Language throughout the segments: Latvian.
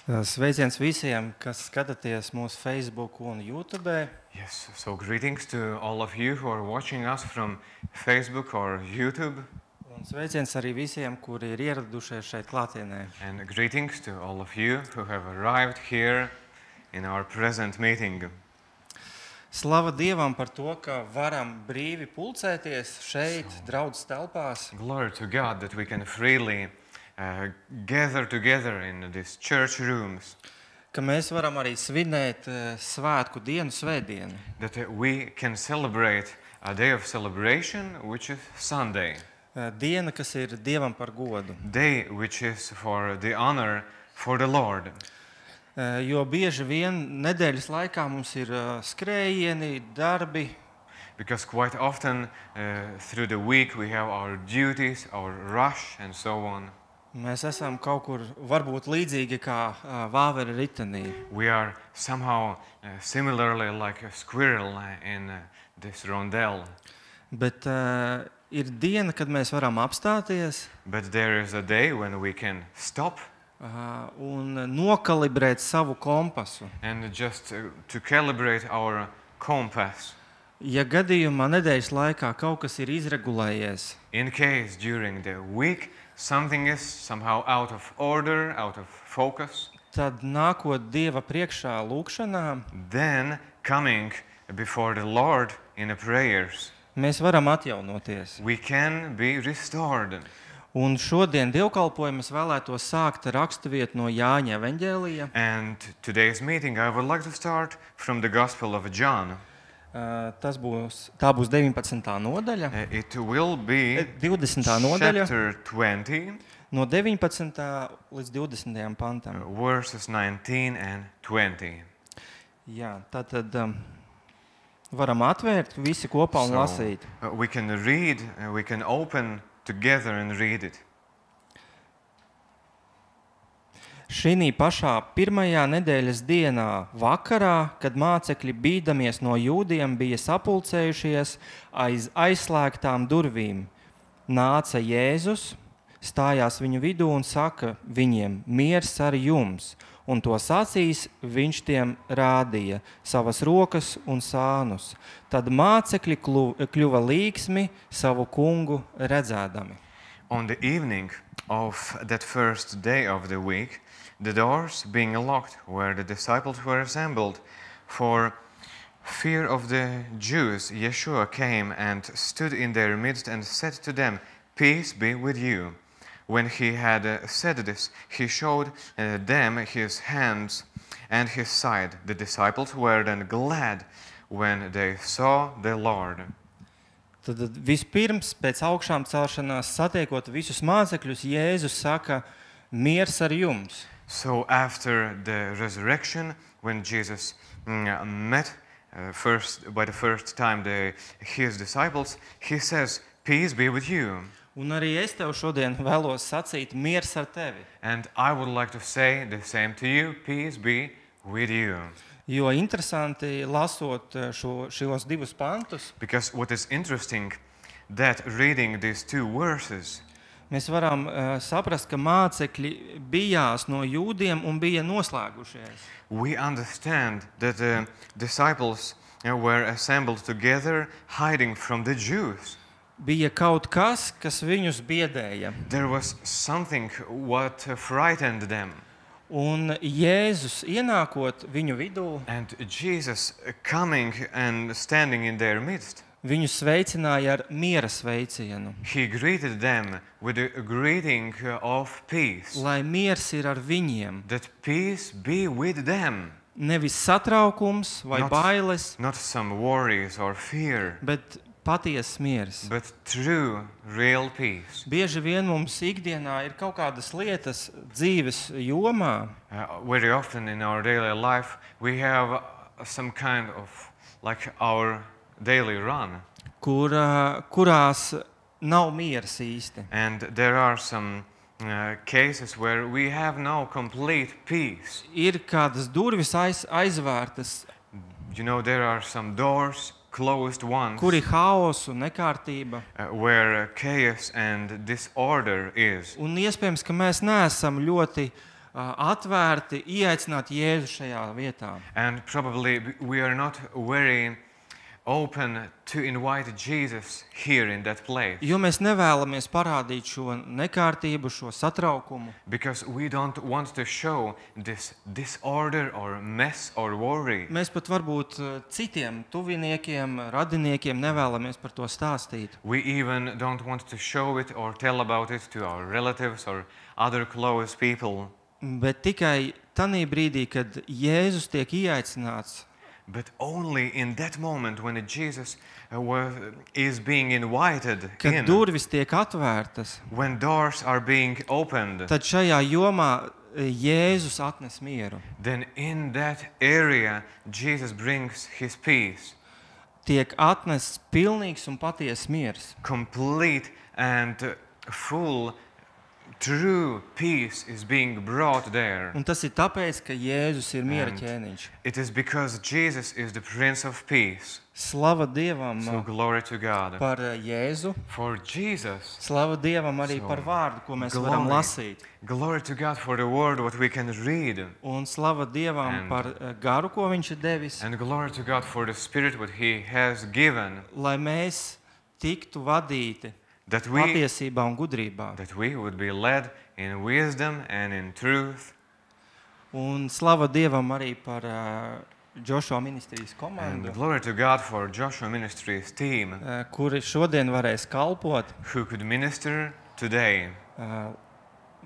Sveiciens visiem, kas skatāties mūsu Facebook un YouTube. Yes, so greetings to all of you who are watching us from Facebook or YouTube. Un sveiciens arī visiem, kuri ir ieradušies šeit klātienē. And greetings to all of you who have arrived here in our present meeting. Slava Dievam par to, ka varam brīvi pulcēties šeit, draudzes telpās. Glory to God that we can freely gather together in these church rooms. Ka mēs varam arī svinēt svētku dienu, svētdienu. That we can celebrate a day of celebration, which is Sunday. Diena, kas ir Dievam par godu. Day which is for the honor for the Lord. Jo bieži vien nedēļas laikā mums ir skrējieni, darbi. Because quite often through the week we have our duties, our rush and so on. Mēs esam kaut kur varbūt līdzīgi kā vāvera ritenī. We are somehow similarly like a squirrel in this rondel. Bet ir diena, kad mēs varam apstāties. But there is a day when we can stop. Un nokalibrēt savu kompasu. And just to calibrate our compass. Ja gadījumā nedēļas laikā kaut kas ir izregulējies. In case during the week something is somehow out of order, out of focus. Tad nākot Dieva priekšā lūgšanā. Then coming before the Lord in a prayers. Mēs varam atjaunoties. We can be restored. Un šodien dievkalpojumu es vēlētos sākt ar raksturvietu no Jāņa evaņģēlija. And today's meeting I would like to start from the Gospel of John. Tā būs 19. nodaļa. It will be 20. nodaļa. chapter 20. No 19. līdz 20. pantam. Verses 19 and 20. Jā, tātad varam atvērt visi kopā un lasīt. We can read, we can open together and read it. Šī pašā pirmajā nedēļas dienā vakarā, kad mācekļi bīdamies no jūdiem bija sapulcējušies aiz aizslēgtām durvīm, nāca Jēzus, stājās viņu vidū un saka viņiem: miers ar jums, un to sacīs viņš tiem rādīja savas rokas un sānus. Tad mācekļi kļuva līgsmi savu kungu redzēdami. On the evening of that first day of the week, the doors being locked where the disciples were assembled, for fear of the Jews, Yeshua came and stood in their midst and said to them, "Peace be with you." When he had said this, he showed them his hands and his side. The disciples were then glad when they saw the Lord. Tad vispirms pēc augšām celšanās satiekot visus mācekļus, Jēzus saka: miers ar jums. So after the resurrection, when Jesus met by the first time his disciples, he says, "Peace be with you." Un arī es tev šodien vēlos sacīt: miers ar tevi. And I would like to say the same to you, peace be with you. Jo interesanti lasot šos divus pantus. Because what is interesting, that reading these two verses, mēs varam saprast, ka mācekļi bijās no jūdiem un bija noslēgušies. We understand that the disciples were assembled together, hiding from the Jews. Bija kaut kas, kas viņus biedēja. There was something what frightened them. Un Jēzus ienākot viņu vidū, And Jesus coming and standing in their midst, viņu sveicināja ar miera sveicienu. he greeted them with a greeting of peace. Lai miers ir ar viņiem. That peace be with them. Nevis satraukums vai bailes, Not some worries or fear, bet patiesas miers. but true, real peace. Bieži vien mums ikdienā ir kaut kādas lietas dzīves jomā, Very often in our daily life we have some kind of like our daily run. kurās nav miers īsti. And there are some cases where we have no complete peace. Ir kādas durvis aizvērtas, You know, there are some doors, closed ones, kur ir haoss un nekārtība. where chaos and disorder is. Un iespējams, ka mēs neesam ļoti atvērti ieaicināt Jēzu šajā vietā. And probably we are not very open to invite Jesus here in that place. Jo mēs nevēlamies parādīt šo nekārtību, šo satraukumu. Because we don't want to show this disorder or mess or worry. Mēs pat varbūt citiem tuviniekiem, radiniekiem nevēlamies par to stāstīt. We even don't want to show it or tell about it to our relatives or other close people. Bet tikai tanī brīdī, kad Jēzus tiek ieaicināts, But only in that moment when Jesus is being invited kad in, durvis tiek atvērtas, when doors are being opened, tad šajā jomā Jēzus atnes mieru. then in that area Jesus brings his peace. Tiek atnests pilnīgs un patiess miers. Complete and full, true peace is being brought there. Un tas ir tāpēc, ka Jēzus ir miera And ķēniņš. It is because Jesus is the Prince of Peace. Slava Dievam So glory to God. par Jēzu. For Jesus, Slava Dievam arī So, par vārdu, ko mēs glory. varam lasīt. glory to God for the word what we can read. Un slava Dievam And- par garu, ko viņš ir devis, And glory to God for the Spirit what He has given, lai mēs tiktu vadīti that we patiesībā un gudrībā. would be led in wisdom and in truth. Un slava Dievam arī par Joshua ministrijas And komandu, glory to God for Joshua Ministries team kuri šodien varēs kalpot. who could minister today.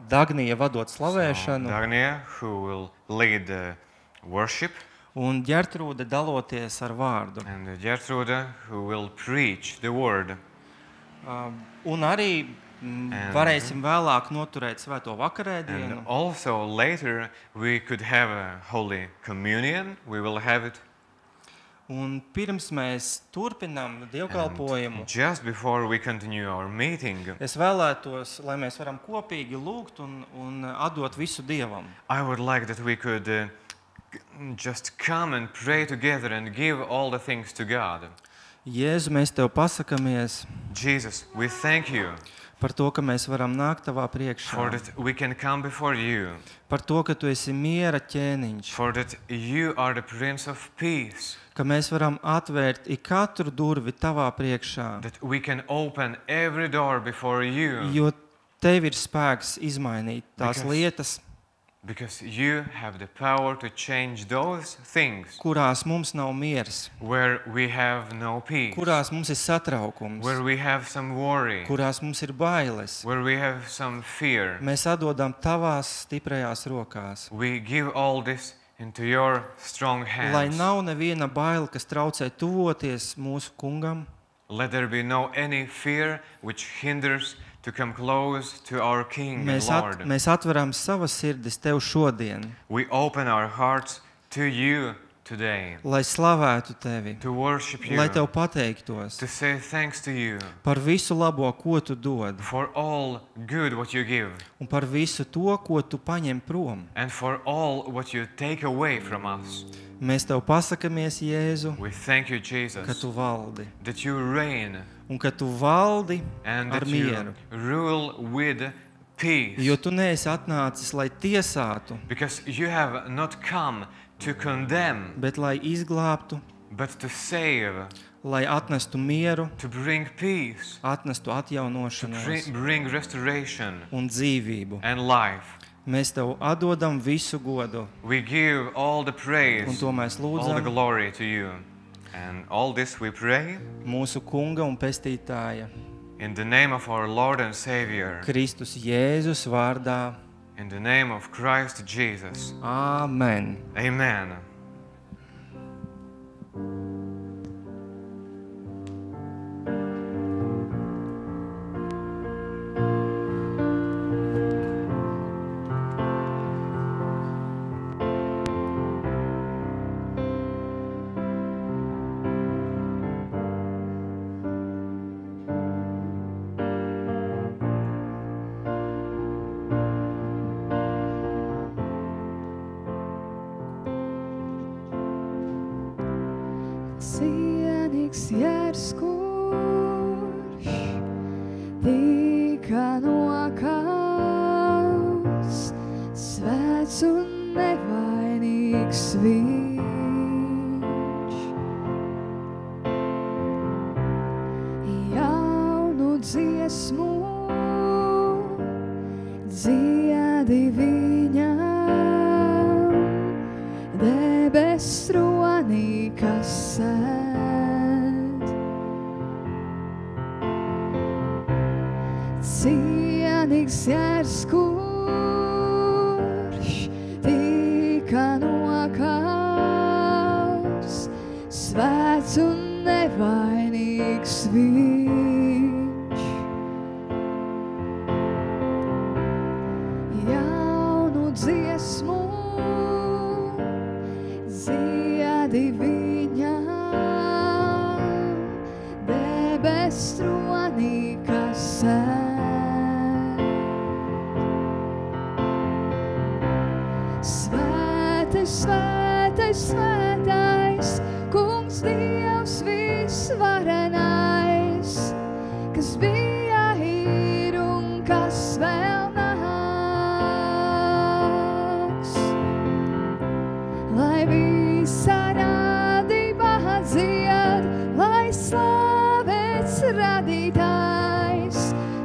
Dagnija vadot So, slavēšanu Dagnia, who will lead the worship, un Ģertrūde daloties ar vārdu. and Gertrude, who will preach the word. Un arī varēsim vēlāk noturēt svēto And vakarēdienu. also later we could have a Holy Communion. We will have it. Un pirms mēs turpinām dievkalpojumu, And just before we continue our meeting, es vēlētos, lai mēs varam kopīgi lūgt un atdot visu Dievam. I would like that we could just come and pray together and give all the things to God. Jēzu, mēs Tev pasakamies Jesus, we thank you par to, ka mēs varam nākt Tavā for priekšā, that we can come before you, par to, ka Tu esi miera ķēniņš, for that you are the Prince of Peace, ka mēs varam atvērt ik katru durvi Tavā priekšā, that we can open every door before you, jo Tev ir spēks izmainīt tās Because- lietas, because you have the power to change those things kurās mums nav miers, where we have no peace, kurās mums ir satraukums, where we have some worry, kurās mums ir bailes. where we have some fear. Mēs atdodam Tavās stiprajās rokās, We give all this into your strong lai hands. nav neviena baila, kas traucē tuvoties mūsu kungam, Let there be no any fear which hinders to come close to our King and Lord. mēs atveram savas sirdis Tev šodien, We open our hearts to you today, lai slavētu Tevi, to worship you, lai Tev pateiktos to say thanks to you par visu labo, ko Tu dod, for all good what you give un par visu to, ko Tu paņem prom. and for all what you take away from us. Mēs Tev pasakamies, Jēzu, We thank you, ka Jesus, Tu valdi, that you reign un ka Tu valdi and ar that you mieru, rule with peace. jo Tu neesi atnācis, lai tiesātu, Because you have not come to condemn, bet lai izglābtu, but to save, lai atnestu mieru, to bring peace, atnestu atjaunošanos bring restoration un dzīvību. and life. Mēs Tev atdodam visu godu, We give all the un praise, to mēs all the lūdzam glory to you. And all this we pray mūsu kunga un pestītāja in the name of our Lord and Savior, Kristus Jēzus vārdā. in the name of Christ Jesus. Āmen! Amen. Sienīgs jērs, kurš tika nokauts, svēts svēts un nevainīgs viņš. Jaunu dziesmu dziedi viņam, debes tronī, kas sēd. Cienīgs jērs, kurš tika nokauts, svēts un nevainīgs viņš. Jaunu dziesmu dziedi viņam, debes tronī, kas sēd. Svētais, svētais, svētais, Kungs Dievs visvarenais, kas bija, ir un kas vēl nāks. Lai visa radība dzied, lai slavēts radītājs,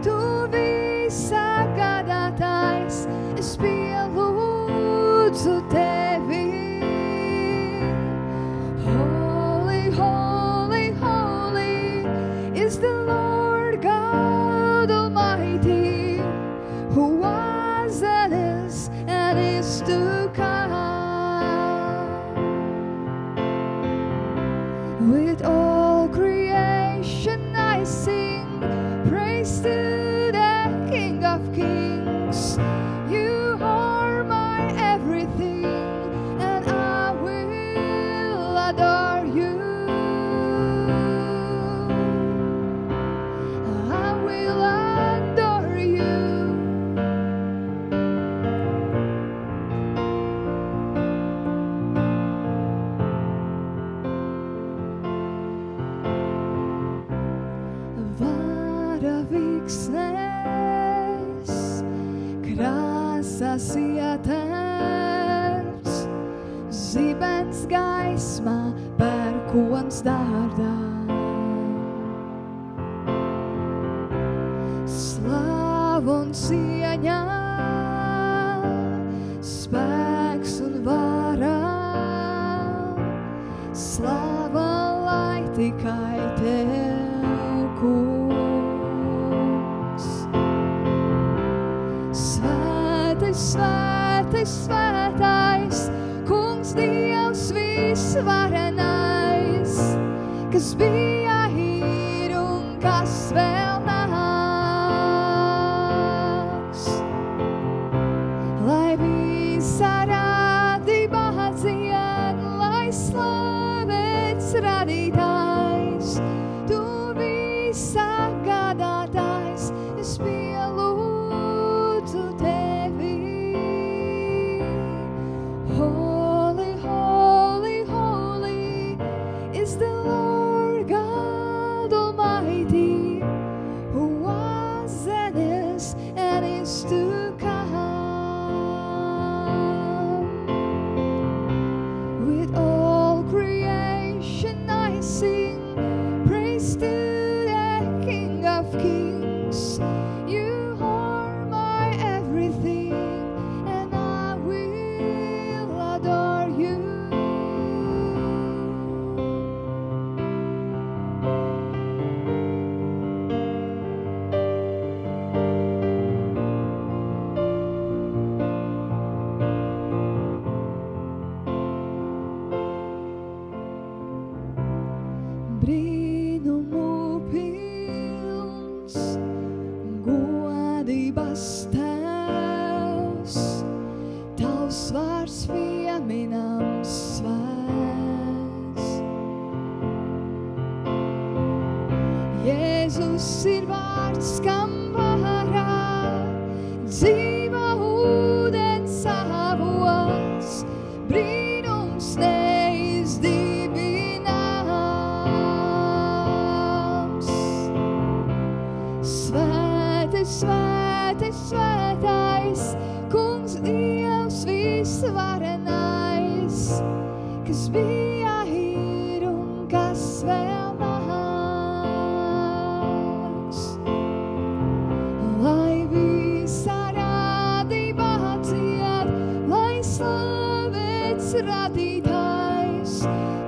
tu visa gadātājs, es pielūdzu tevi. Holy, holy, holy is the Lord God Almighty, who was and is to come. With all creation I sing praise to the King of Kings. You are my everything, and I will adore you. I will adore you. Varaviksnes, krāsas ietērts, zibens gaismā, pērkons dārdā. Slāva un cieņa, spēks un vara, slāva lai tikai tev, Kungs. Svētais, svētais, svētais, Kungs Dievs visvarenais, kas bija, ir un kas vēl nāks. Lai visa radība dzied, lai slavēts radītājs, tu visa gadātājs, es pielūdzu tevi. Holy, holy, holy is the Lord God Almighty, who was and is to come. With all creation I sing praise to the King of Kings. You are my everything, and I will adore you. Brīnumu pilns, godības Tēvs, tavs vārds pieminams svēts. Jēzus ir vārds, kam varā, dzīva ūdens avots, brīnums neizdibināms. Svētais, svētais, svētais, Kungs Dievs visvarenais, kas bija, ir un kas vēl nāks. Lai visa radība dzied, lai slavēts radītājs,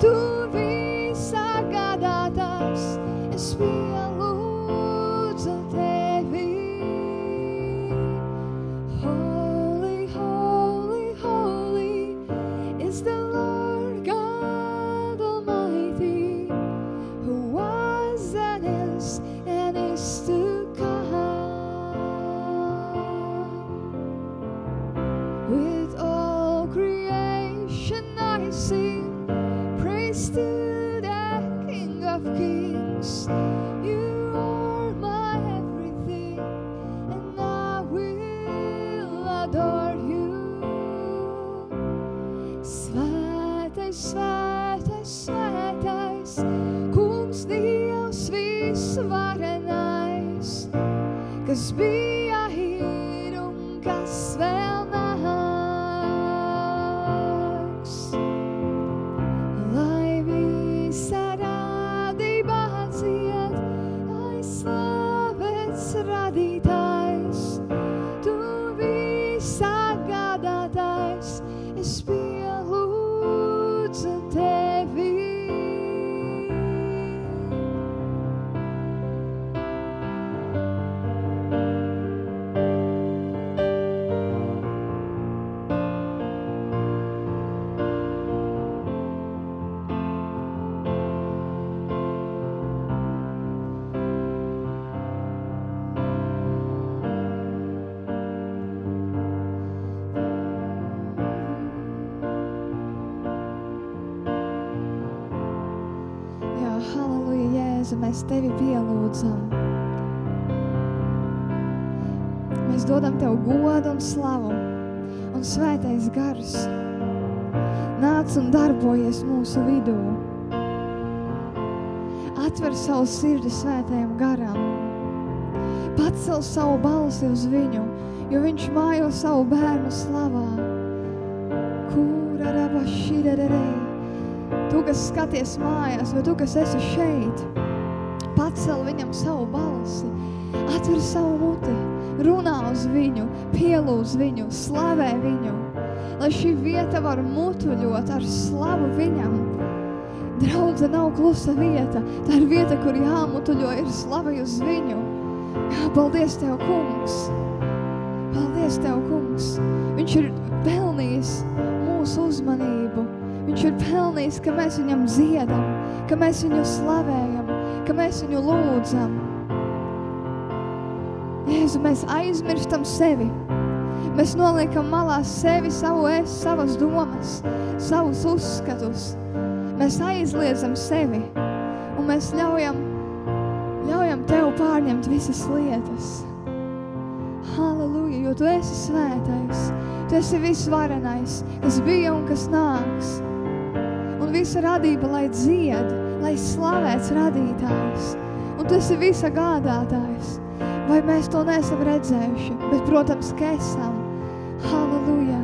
tu visā gādātājs, es pielūdzu tevi. Holy, holy, holy is the Lord God Almighty, who was and is to come. With all creation I sing praise to the King of Kings. You are my everything, and I will adore you. Svētais, svētais, svētais, Kungs Dievs visvarenais, kas bija, ir un kas vēl nāks. Lai visa radība dzied, lai slavēts radītājs, tu visā gādātājs, es pielūdzu tevi. Jā, halleluja, Jēzu, mēs tevi pielūdzam. Mēs dodam tev godu un slavu, un svētais gars nāc un darbojies mūsu vidū. Atver savu sirdi svētajam garam, pacel savu balsi uz viņu, jo viņš mājo savu bērnu slavā. Kura raba širerei. Tu, kas skaties mājās, vai tu, kas esi šeit, pacel viņam savu balsi, atver savu muti, runā uz viņu, pielūdz viņu, slavē viņu, lai šī vieta var mutuļot ar slavu viņam. Draudze nav klusa vieta, tā ir vieta, kur jāmutuļo, ir slavai uz viņu. Jā, paldies Tev, Kungs! Paldies Tev, Kungs! Viņš ir pelnījis mūsu uzmanību. Viņš ir pelnījis, ka mēs viņam dziedam, ka mēs viņu slavējam, ka mēs viņu lūdzam. Jēzu, mēs aizmirstam sevi. Mēs noliekam malā sevi, savu es, savas domas, savus uzskatus. Mēs aizliedzam sevi un mēs ļaujam Tev pārņemt visas lietas. Halleluja, jo Tu esi svētais, Tu esi visvarenais, kas bija un kas nāks. Un visa radība, lai dzied, lai slavēts radītājs. Un Tu esi visa gādātājs. Vai mēs to neesam redzējuši, bet, protams, ka esam. Halleluja!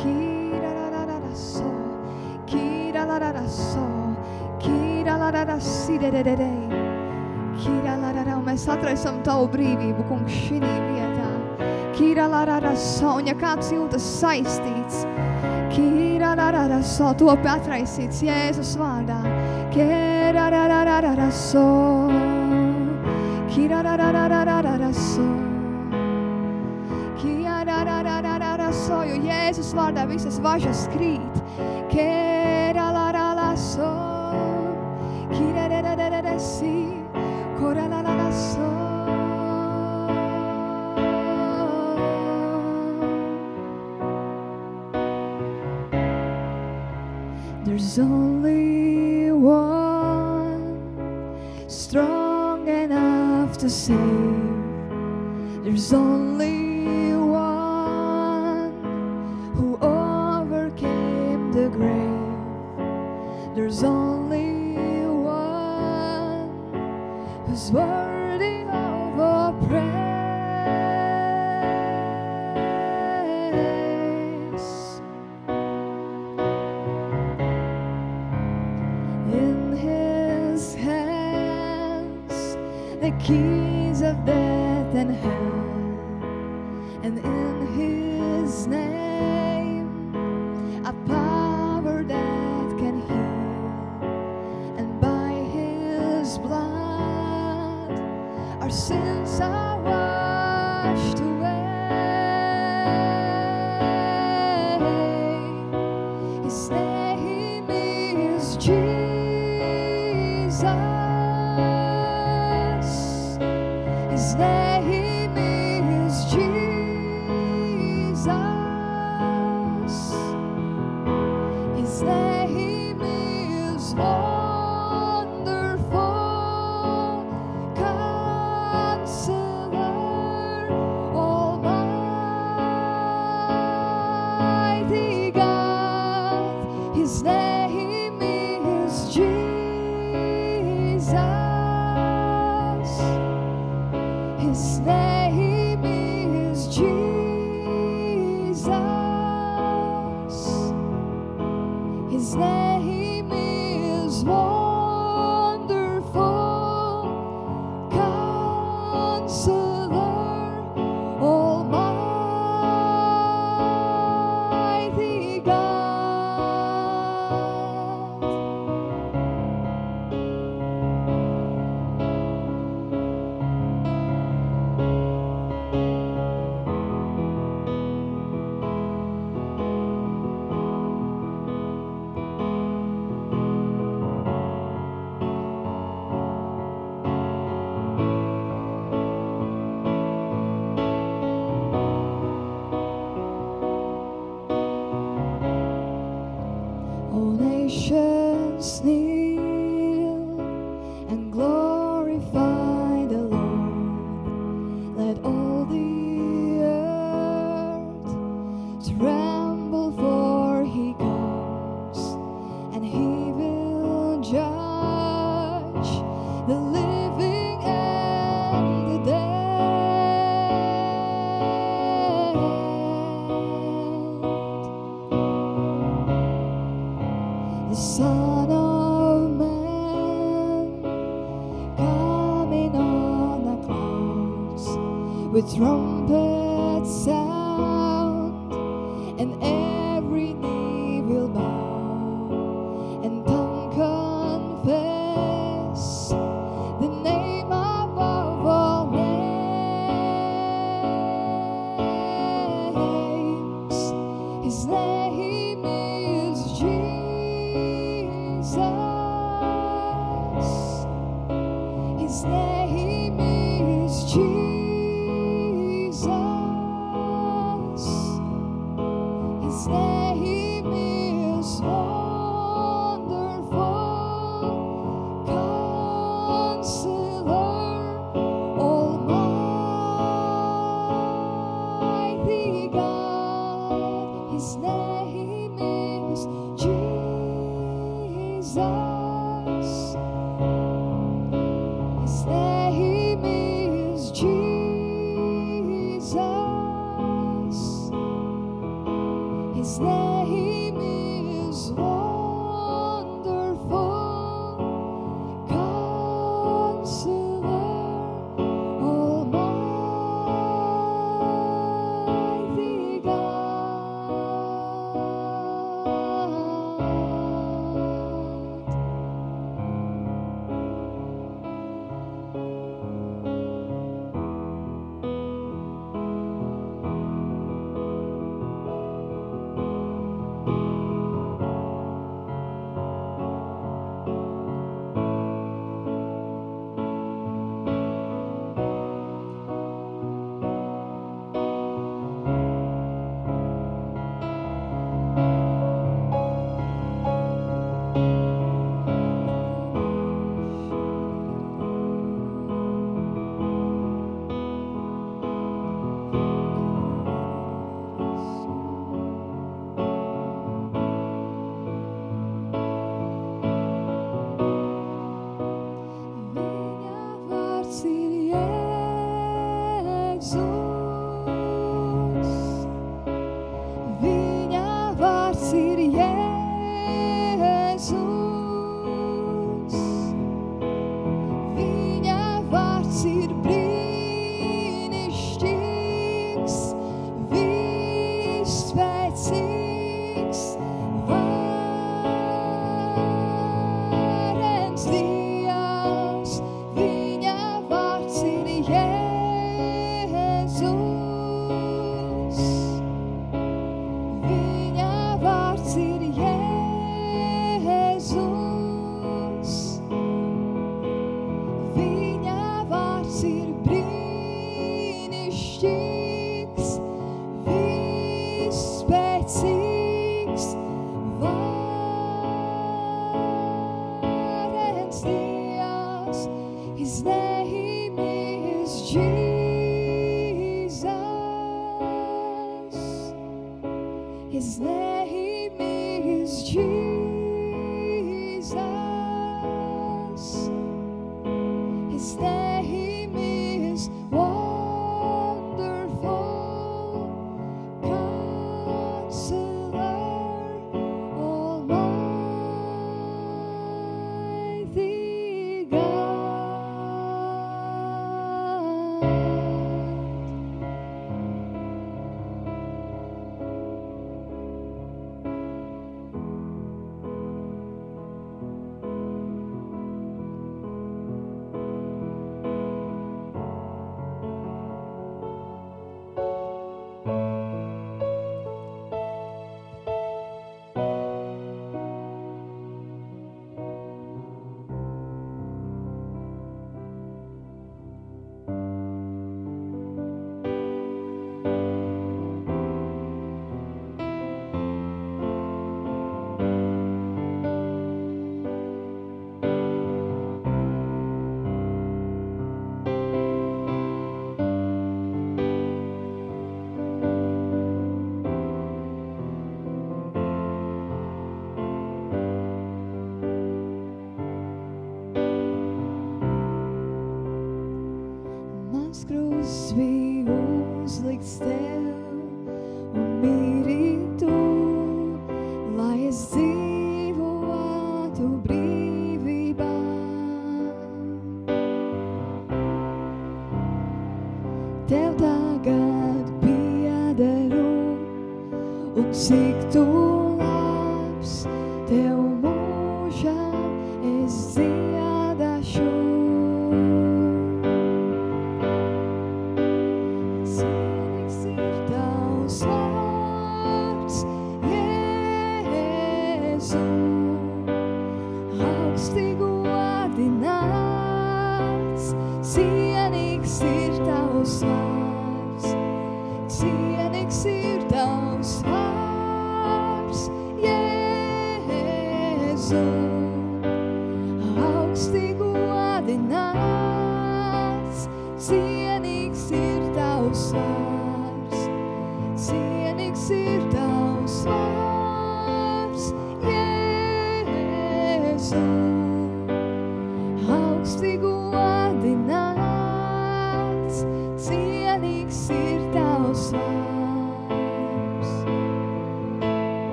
Ki so. Kīra la la la si de de de de. Kīra la la la, un mēs atraisam tavu brīvību, kungs, šinī vietā. Kīra la la la so, un ja kāds jūtas saistīts, Kīra la la la so, topi atraisīts Jēzus vārdā. Kīra la la la la so. Kīra la la la la so. Kīra la la la so, jo Jēzus vārdā visas važas krīt. Kīra la la so. Kīra la la si. Kora la la so. There's only one strong enough to save. There's only one who overcame the grave. There's only one who's worthy of our praise. In his hands the keys of death and hell, and in his name a power that can heal, and by his blood our sins are washed away. His name is Jesus. His name is Jesus. His name is Wonderful Counselor, Almighty God. His name is Jesus. His name is Jesus. His name is Wonderful Counselor, Almighty God. All nations kneel and glorify the Lord. Let all the earth tremble, for he comes, and he will judge the living and the dead. The Son of Man coming on the clouds with trumpet sound, and every knee will bow and tongue confess the name above all names. His name is Jesus. His name is Jesus. His Cienīgs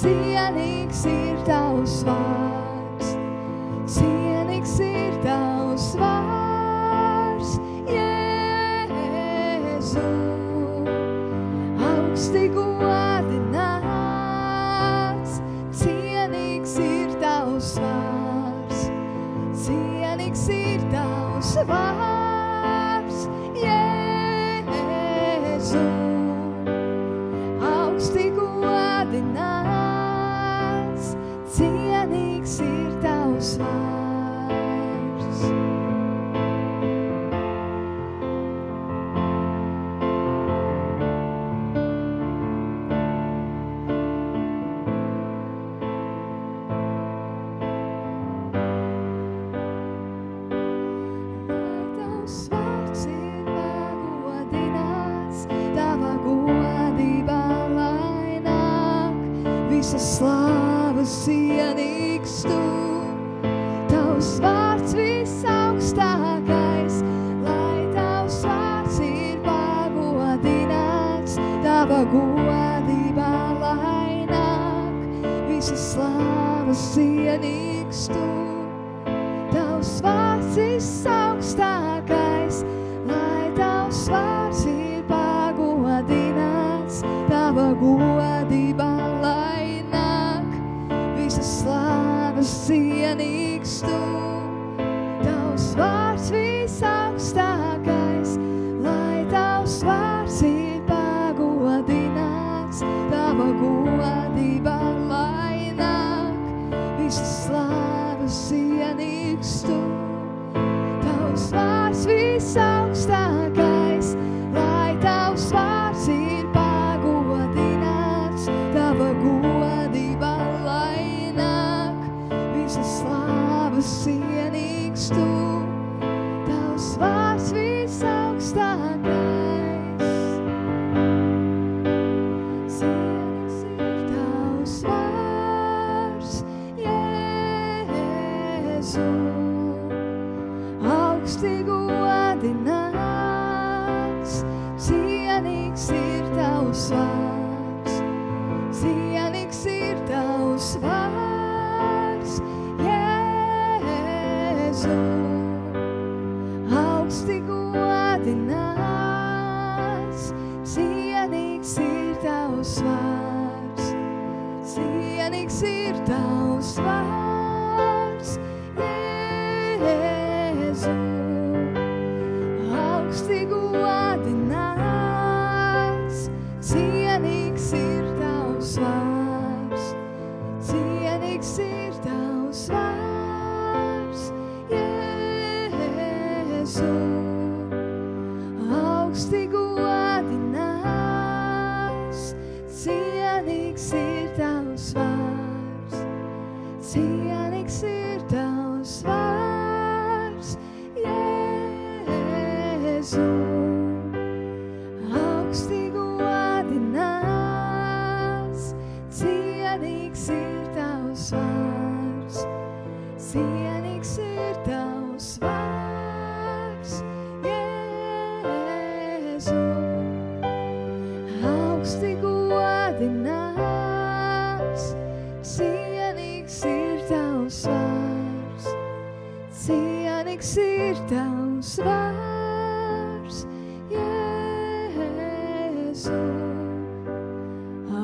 cienīgs ir tavs vārds, cienīgs ir tavs vārds, Jēzu, augsti godināts, cienīgs ir tavs vārds, cienīgs ir tavs vārds, Jēzu, augsti godināts, cienīgs ir tavs vārds. Slāvas cienīgs tu, tavs vārds visaugstākais, lai tavs vārds ir pagodināts, tava godībā lai nāk. Visas slāvas cienīgs tu, tavs vārds visaugstākais, lai tavs vārds ir pagodināts, tava godībā lai slāvas cienīgs tu, tavs vārds visaugstākais, lai tavs vārds ir pagodināts, tava godībā lai nāk. Visas slāvas cienīgs tu, tavs vārds visaugstākais, lai tavs vārds ir pagodināts, tava godībā lai nāk. Visas slāvas cienīgs tu, tavs vārds visaugstākais. Cienīgs ir tavs vārds, Jēzu, augsti godināts, cienīgs ir tavs vārds, cienīgs ir tavs vārds, Jēzu, augsti godināts, cienīgs ir tavs vārds, cienīgs ir tavs vārds, Jēzu, augsti godināts, cienīgs ir tavs vārds, cienīgs ir tavs vārds, Jēzu, augsti godināts, cienīgs ir tavs vārds, cienīgs ir tavs vārds, Jēzu, augsti godināts, cienīgs ir tavs vārds, cienīgs ir tavs vārds, Jēzu, augsti godināts, cienīgs ir tavs vārds, cienīgs ir tavs vārds, Jēzu,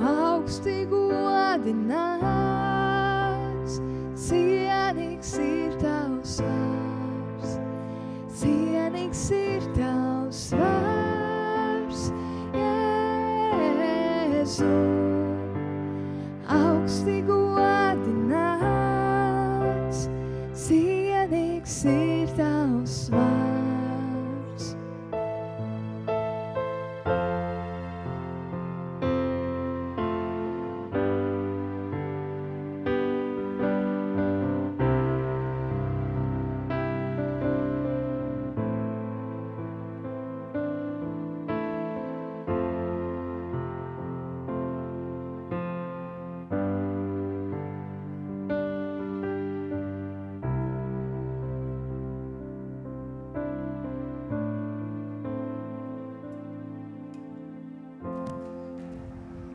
augsti godināts, cienīgs ir tavs vārds, cienīgs ir tavs vārds, Jēzu, augsti godināts, cienīgs ir tavs vārds.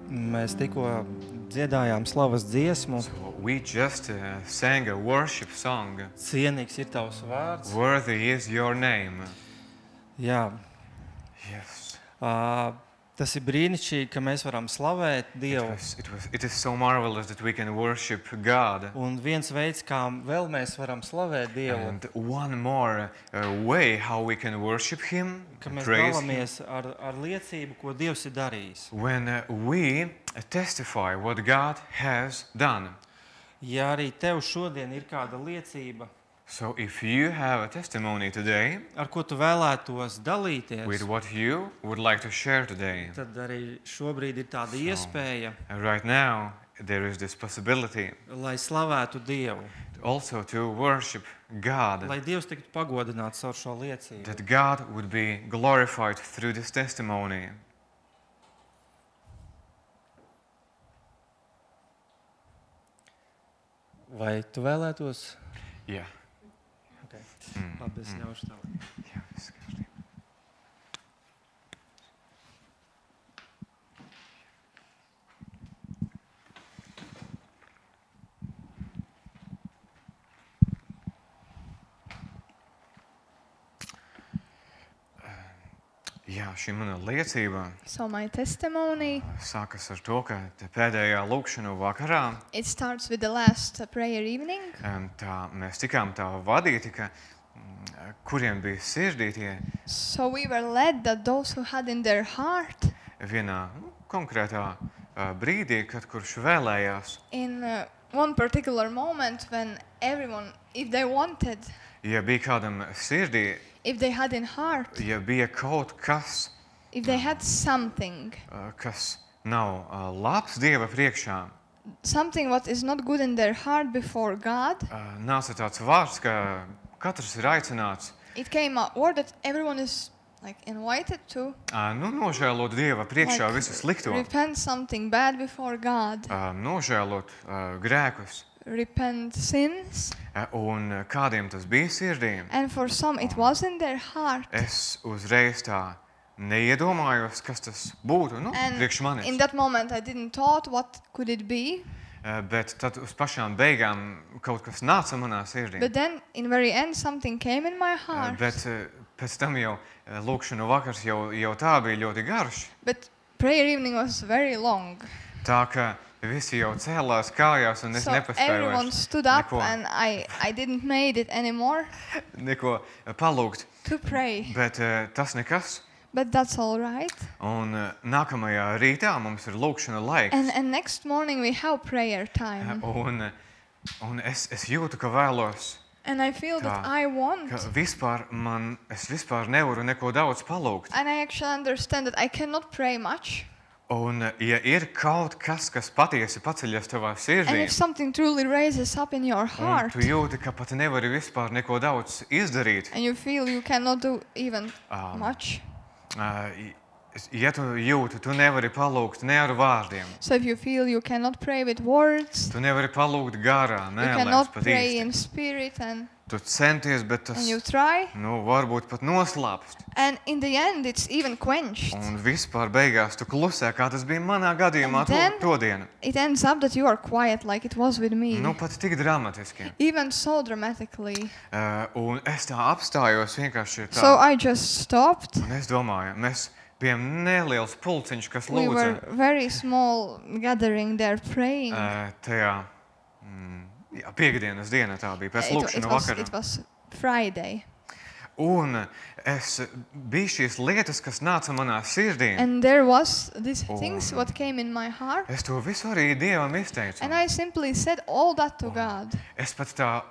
Mēs tikko dziedājām slavas dziesmu. So we just sang a worship song. Cienīgs ir tavs vārds. Worthy is your name. Jā, Yes. tas ir brīnišķīgi, ka mēs varam slavēt Dievu. It is so marvelous that we can worship God. Un viens veids, kā vēl mēs varam slavēt Dievu, And one more way how we can worship Him, ka mēs praise Him, dalāmies ar liecību, ko Dievs ir darījis. when we testify what God has done. Ja arī tev šodien ir kāda liecība, So if you have a testimony today ar ko tu vēlētos dalīties, with what you would like to share today, tad arī šobrīd ir tāda iespēja, right now there is this possibility lai slavētu Dievu, also to worship God, lai Dievs tiktu pagodināts ar šo liecību. that God would be glorified through this testimony. Vai tu vēlētos? Yeah. Okay. Labi, es ļaušu tev. Yeah, viss kārtībā. Jā, šī mana liecība So my testimony, sākas ar to, ka te pēdējā lūkšanu vakarā it starts with the last prayer evening. tā, mēs tikām tā vadīti, ka kuriem bija sirdī tie So we were led that those who had in their heart vienā konkrētā brīdī, kad kurš vēlējās, in one particular moment when everyone, if they wanted, ja bija kādam sirdī, if they had in heart, ja bija kaut kas, if they had something, kas nav labs Dieva priekšā, something what is not good in their heart before God, nāca tāds vārds, ka katrs ir aicināts it came a word that everyone is like invited to nožēlot Dieva priekšā visu slikto, repent something bad before God, nožēlot grēkus. repent sins, Un kādiem tas bija sirdī, and for some it was in their heart. es uzreiz tā neiedomājos, kas tas būtu, priekš And manis. in that moment I didn't thought what could it be, Bet tad uz pašām beigām kaut kas nāca manā sirdī. but then in very end something came in my heart. Bet pēc tam jau lūkšanu vakars jau tā bija ļoti garš. But prayer evening was very long. Tā ka visi jau cēlās kājās un es So nespēju everyone stood up neko, and I didn't made it anymore neko palūgt. to pray. Bet tas nekas. But that's all right. Un nākamajā rītā mums ir lūkšana laiks. And next morning we have prayer time. Un es jūtu, ka vēlos, And I feel that Tā, I want. ka es vispār nevaru neko daudz palūgt. And I actually understand that I cannot pray much. Un ja ir kaut kas, kas patiesi paceļas tavā And sirdī, if something truly raises up in your un heart, tu jūti, ka pat nevari vispār neko daudz izdarīt, and you feel you cannot do even Um, much. ja tu jūti, tu nevari palūgt ne ar vārdiem, So if you feel you cannot pray with words, tu nevari palūgt garā, you nē, cannot pat pray īsti. in spirit, and Tu centies, bet tas, you try, varbūt pat noslāpst. and in the end it's even quenched. Un vispār beigās tu klusē, kā tas bija manā gadījumā And then- to dienu. It ends up that you are quiet like it was with me. Pat tik dramatiski. Even so dramatically. Un es tā apstājos vienkārši tā. So I just stopped. Un es domāju, mēs bijām neliels pulciņš, kas We were lūdza very small gathering there praying. tajā piekdienas dienā tā bija, pēc lūkšana vakara. It was Friday. Un bija šīs lietas, kas nāca manā sirdī. And there was these things Oh. what came in my heart. Es to visu arī Dievam izteicu. And I simply said all that to God. Es pat tā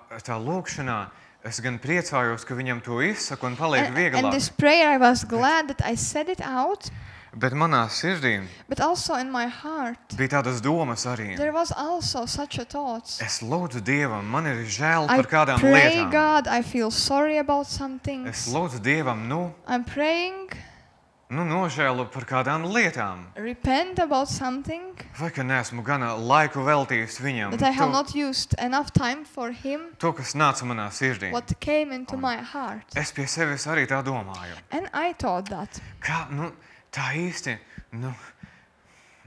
lūkšanā, es gan priecājos, ka viņam to izsaku un paliek And vieglāk. this prayer, I was glad that I said it out, Bet manā sirdī but also in my heart, bija tādas domas arī. there was also such a thought. Es lūdzu Dievam, man ir žēl I par kādām pray lietām. God, I feel sorry about some Es things. lūdzu Dievam, I'm praying, nožēlu par kādām lietām. repent about something Vai ka neesmu gana laiku veltījis viņam. that I have not used enough time for Him, To, kas nāca manā sirdī. what came into my heart. Es pie sevis arī tā domāju. And I thought that. Kā, tā īsti,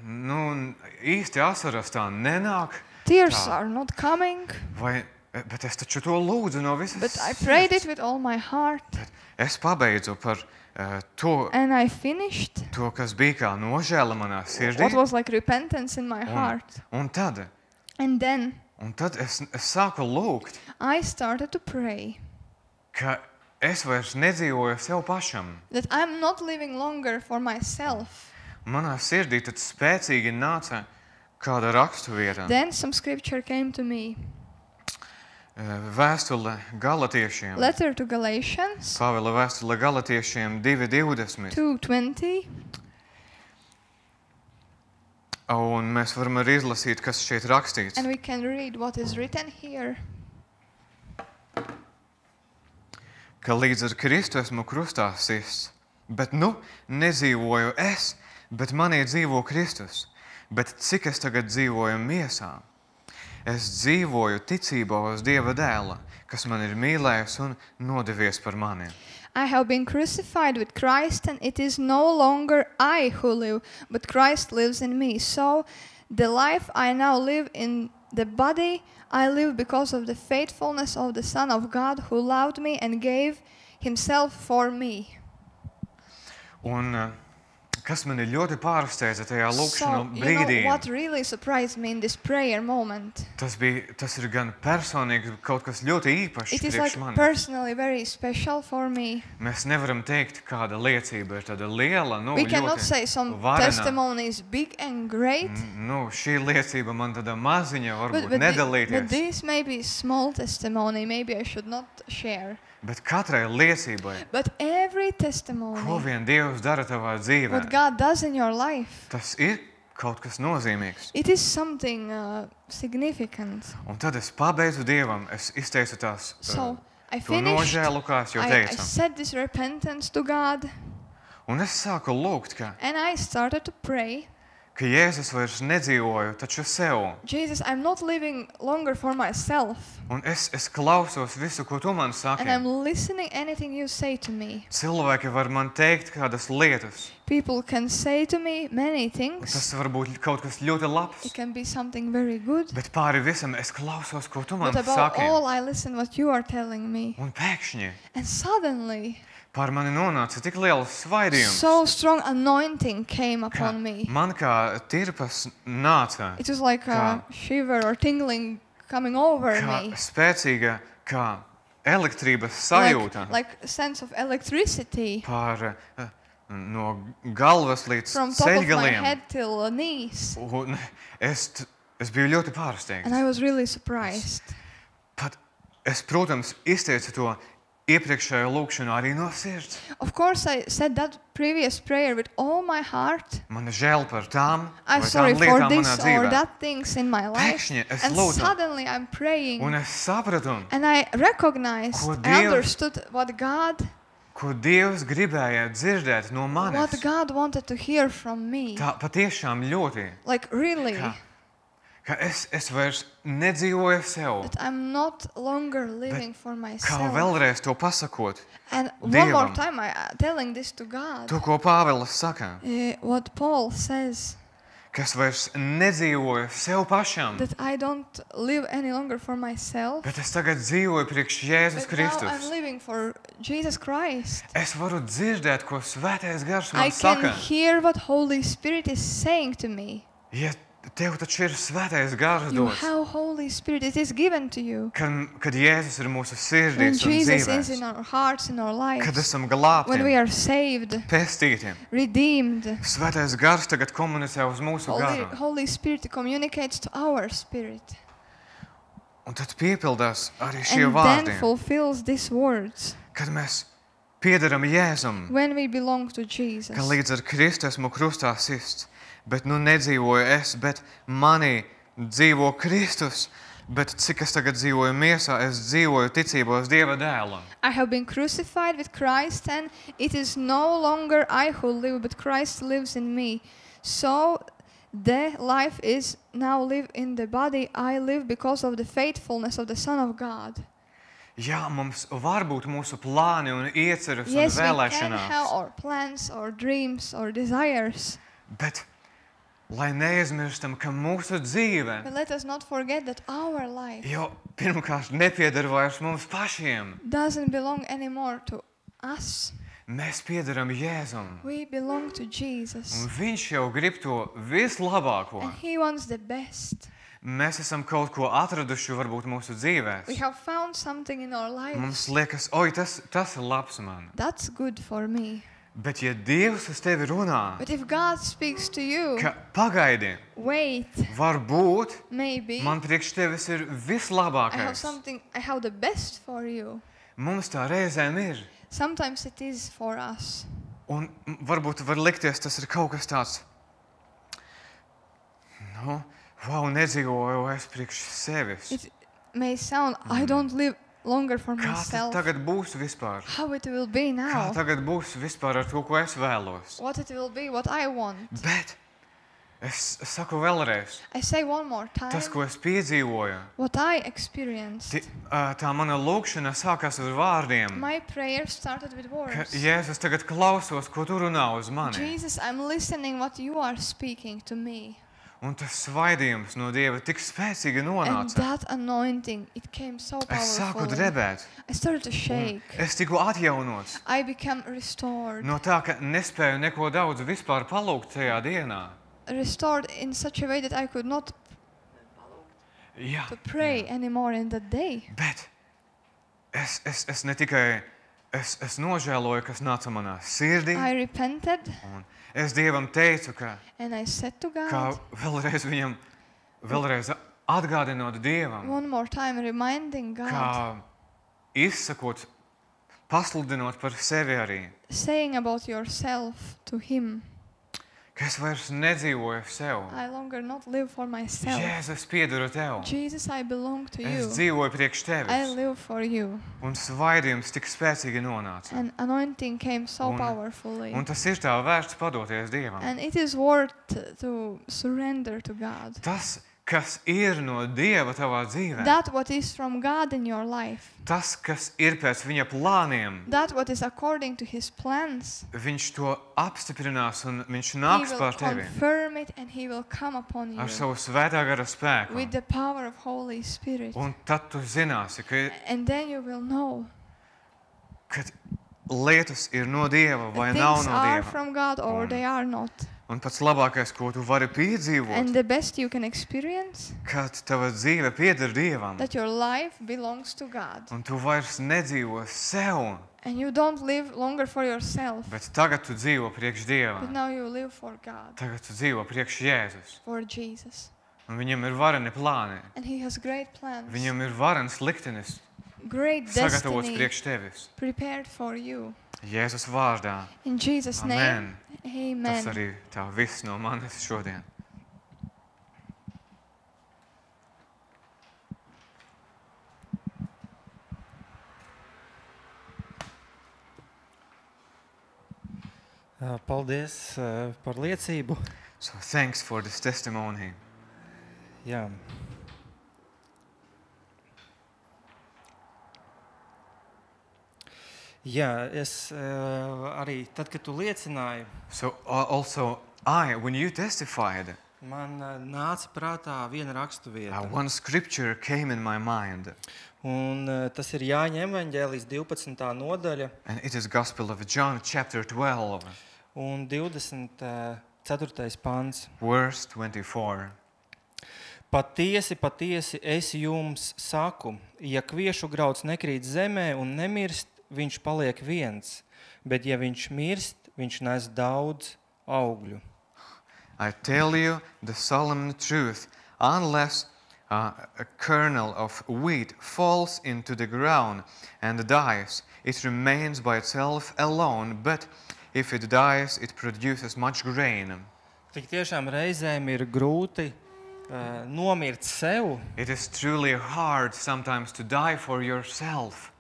nu, īsti asaras tā nenāk. Tears Tā. are not coming, Bet es taču to lūdzu no visas but I prayed it sirds. with all my heart, Es pabeidzu par to, and I finished kas bija kā nožēla manā sirdī. what was like repentance in my heart. Un tad And then es sāku lūgt, I started to pray ka es vairs nedzīvoju sev pašam. that I'm not living longer for myself. Manā sirdī tad spēcīgi nāca kāda raksturvieta. Then some scripture came to me. Vēstule Galatiešiem. Letter to Galatians Pāvila vēstule Galatiešiem 2:20. 2:20. Un mēs varam arī izlasīt, kas šeit rakstīts. And we can read what is written here. Ka līdz ar Kristu esmu krustā sists, bet nu nedzīvoju es, bet manī dzīvo Kristus. Bet cik es tagad dzīvoju miesā? Es dzīvoju ticībā uz Dieva dēla, kas man ir mīlējis un nodevies par mani. I have been crucified with Christ, and it is no longer I who live, but Christ lives in me. So the life I now live in the body, I live because of the faithfulness of the Son of God who loved me and gave himself for me. Un kas man ir ļoti pārsteidza tajā So, lūkšanu you brīdī, know what really surprised me in this prayer moment? tas ir gan personīgi kaut kas ļoti īpašs It is like priekš manis. personally very special for me. Mēs nevaram teikt, kāda liecība ir tāda liela, We cannot ļoti say some varena. testimony is big and great, Šī liecība man tāda maziņa varbūt but nedalīties. this may be small testimony, maybe I should not share. Bet katrai liecībai, But every ko testimony, vien Dievs dara tavā dzīvē, what God does in your life, tas ir kaut kas nozīmīgs. it is something significant. Un tad es pabeidzu Dievam, es izteicu tās So I to finished, nožēlu, kā es jau I teicu. said this repentance to God, Un es sāku lūgt, and I started to pray, ka Jēzus vairs nedzīvoju, taču sev. Jesus, I'm not living longer for myself, Un es klausos visu, ko tu man and saki. I'm listening anything you say to me. Cilvēki var man teikt kādas lietas. People can say to me many Tas things. var būt kaut kas ļoti labs. It can be something very good, Bet pāri visam es klausos, ko tu man but above saki. all, I listen what you are telling me. Un pēkšņi And suddenly, pār mani nonāca tik liels svaidījums. so strong anointing came upon me. Man kā tirpas nāca, It was like a shiver or tingling coming over kā me. spēcīga, kā elektrības sajūta Like a sense of electricity pār no galvas līdz from top of my ceļgaliem. head till the knees. Un es biju ļoti And pārsteigts. I was really surprised. Pat es, protams, izteicu to iepriekšējo lūkšanu arī no sirds. Of course, I said that previous prayer with all my heart. Man ir žēl par tām, I'm vai sorry tām for lietām this manā or dzīvē. that things in my life. Pēkšņi es And lūdzu, suddenly I'm praying. un es sapratu, And I recognized, Ko I Dievs- understood what God gribēja dzirdēt no manis. what God wanted to hear from me. Tā patiešām ļoti, Like really, ka es vairs nedzīvoju sev. that I'm not longer living for Kā myself. vēlreiz to pasakot, And one more Dievam. time I telling this to God. to, ko Pāvils saka, What Paul says, ka es vairs nedzīvoju sev pašam, that I don't live any longer for myself, bet es tagad dzīvoju priekš Jēzus but now I'm Kristus. living for Jesus Christ. Es varu dzirdēt, ko Svētais Gars I man can saka. hear what Holy Spirit is saying to me. Ja tev taču ir Svētais Gars You dots, have Holy Spirit, it is given to you. kad Jēzus ir mūsu When sirdīs un Jesus is in dzīvēs, our hearts, in our kad lives, esam when we glābti, are saved, pestīti. redeemed, Svētais Gars tagad komunicē uz mūsu garu. Holy Spirit communicates to our spirit. Un tad piepildās arī šie And vārdi, then fulfills these words kad mēs piederam Jēzum, when we belong to Jesus. ka līdz ar Kristu esmu krustā sists, bet nu nedzīvoju es, bet manī dzīvo Kristus, bet cik es tagad dzīvoju miesā, es dzīvoju ticībā uz Dieva dēla. I have been crucified with Christ, and it is no longer I who live, but Christ lives in me. So the life is now live in the body I live because of the faithfulness of the Son of God. Jā, mums var būt mūsu plāni un ieceres un Yes, we can have vēlēšanās, our plans or dreams or desires, bet lai neaizmirstam, ka mūsu dzīve But let us not forget that our life jau pirmkārt nepieder vairs mums pašiem. doesn't belong anymore to us. Mēs piederam Jēzum. We belong to Jesus. Un viņš jau grib to vislabāko. And He wants the best. Mēs esam kaut ko atraduši varbūt mūsu dzīvēs. We have found something in our lives. Mums liekas, oi, tas ir labs man. That's good for me. Bet ja Dievs uz tevi runā, But if God speaks to you, ka pagaidi, wait, varbūt maybe man priekš tevis ir I have vislabākais. something, I have the best for you. Mums tā reizēm ir. Sometimes it is for us. Un varbūt var likties, tas ir kaut kas tāds, nedzīvoju es priekš sevis. It may sound, I don't live longer for Kā tas myself. tagad būs vispār? How it will be Kā now. tagad būs vispār ar to, ko es vēlos? What it will be, what I want. Bet es saku vēlreiz, I say one more time. tas, ko es piedzīvoju, What I experienced. tā mana lūkšana sākās ar vārdiem, My prayer started with ka words. Jēzus tagad klausos, ko tu runā uz mani. Jesus, I'm listening what you are speaking to me. Un tas svaidījums no Dieva tik spēcīgi And nonāca. that anointing, it came so Es sāku powerful. drebēt. I started to shake. Es tiku atjaunots I became restored. no tā, ka nespēju neko daudz vispār palūgt tajā dienā. Restored in such a way that I could not Jā, to pray anymore in that day. bet es ne tikai es nožēloju, kas nāca manā sirdī. I repented Un es Dievam teicu, ka and I said to kā God vēlreiz viņam, vēlreiz atgādinot Dievam, one more time, reminding God, kā izsakot, pasludinot par sevi arī, saying about yourself to Him. ka es vairs nedzīvoju sev. I longer not live for myself. Jēzus, piedaru tev. Jesus, I belong to Es you. dzīvoju priekš I tevis. live for you. Un svaidījums tik spēcīgi nonāca. And anointing came so Un- powerfully. Un tas ir tā vērts padoties Dievam. And it is worth to surrender to God. Tas, kas ir no Dieva tavā dzīvē, That what is from God in your life. tas, kas ir pēc viņa plāniem, That what is according to His plans. viņš to apstiprinās un viņš He nāks will pār tevi confirm it and He will come upon you ar savu svētā gara spēku. with the power of Holy Spirit. Un tad tu zināsi, And then you will know kad lietas ir no Dieva vai that nav things no are Dieva. from God or they are not. Un pats labākais, ko tu vari piedzīvot, And the best you can experience, kad tava dzīve pieder Dievam, that your life belongs to God. un tu vairs nedzīvo sev, And you don't live longer for yourself, bet tagad tu dzīvo priekš but Dieva. now you live for God, Tagad tu dzīvo priekš Jēzus. for Jesus. Un viņam ir vareni plāni. And He has great plans, Viņam ir varens liktenis great sagatavots destiny priekš tevis. prepared for you. Jēzus vārdā. In Jesus' name, Amen. Tas amen. arī tā viss no manis šodien. Paldies par liecību. So thanks for this testimony. Jā. Jā, es arī tad, kad tu liecināji, So also when you testified, man nāca prātā viena raksturvieta. one scripture came in my mind, Un tas ir Jāņa evaņģēlijas 12. nodaļa and it is Gospel of John, chapter 12, un 24. pants. verse 24. Patiesi, patiesi, es jums saku, ja kviešu grauds nekrīt zemē un nemirst, viņš paliek viens, bet ja viņš mirst, viņš nes daudz augļu. I tell you the solemn truth, unless a kernel of wheat falls into the ground and dies, it remains by itself alone, but if it dies, it produces much grain. Tik tiešām reizēm ir grūti nomirt sev, It is truly hard sometimes to die for yourself,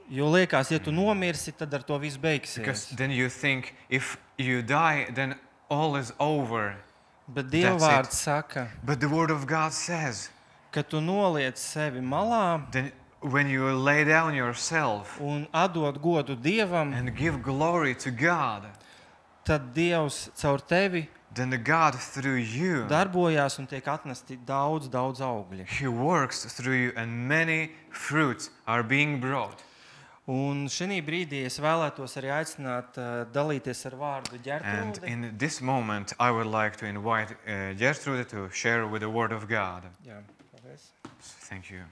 jo liekas, ja tu nomirsi, tad ar to viss because beigsies. then you think if you die, then all is over. Bet Dieva That's it. vārds saka, But the Word of God says, ka tu noliec sevi malā then when you lay down yourself un atdod godu Dievam, and give glory to God, tad Dievs caur tevi then the God through you, darbojās un tiek atnesti daudz augļi. He works through you and many fruits are being brought. Un šī brīdī es vēlētos arī aicināt dalīties ar vārdu And Ģertrūdi. in this moment, I would like to invite Gertrude to share with the Word of God. Jā, paldies. Thank you.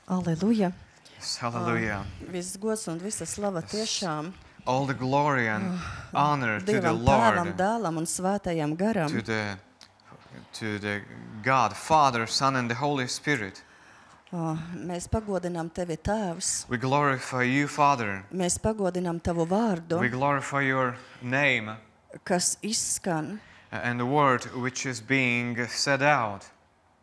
Aleluja! Hallelujah. Viss gods un visa slava tiešām All the glory and honor to the Dievam, Tēvam, Lord, Dēlam un Svētajam Garam. to the God, Father, Son, and the Holy Spirit. Mēs pagodinām Tevi, Tēvs. We glorify you, Father. Mēs pagodinām Tavu vārdu, We glorify your name kas izskan. and the word which is being said out.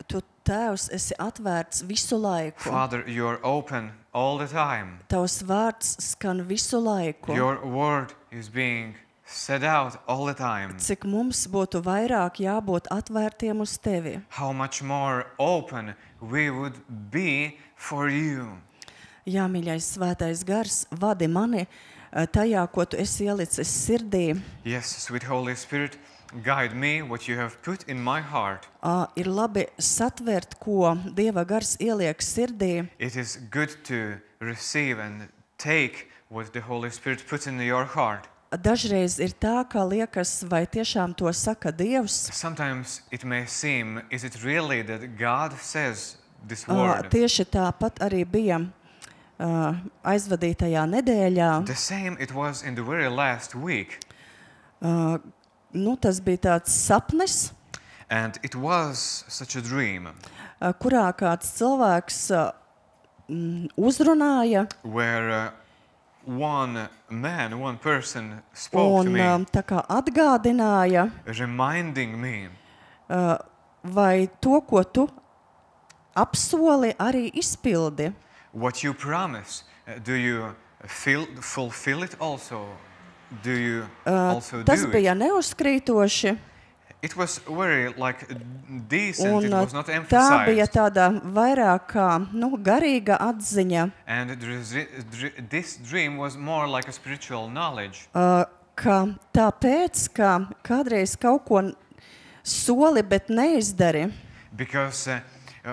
Tu, Tēvs, esi atvērts visu laiku. Father, you are open all the time. Tavs vārds skan visu laiku. Your word is being said out all the time. Cik mums būtu vairāk jābūt atvērtiem uz Tevi. How much more open we would be for you. Jā, mīļais Svētais Gars, vadi mani tajā, ko Tu esi ielicis sirdī. Yes, sweet Holy Spirit, guide me what you have put in my heart. Ir labi satvert, ko Dieva Gars ieliek sirdī. It is good to receive and take what the Holy Spirit puts in your heart. Dažreiz ir tā, ka liekas, vai tiešām to saka Dievs. Sometimes it may seem, is it really that God says this word? Tieši tāpat arī bija aizvadītajā nedēļā. The same it was in the very last week. Tas bija tāds sapnis, And it was such a dream kurā kāds cilvēks uzrunāja where one person spoke un to me, tā kā atgādināja, reminding me, vai to, ko tu apsoli, arī izpildi. what you promise, do you fulfill it also? Do you also Tas do bija it? neuzkrītoši, It was very decent, un it was not tā bija emphasized. tāda vairāk kā garīga atziņa, And this dream was more like a spiritual knowledge. ka tāpēc, ka kādreiz kaut ko soli, bet neizdari, Because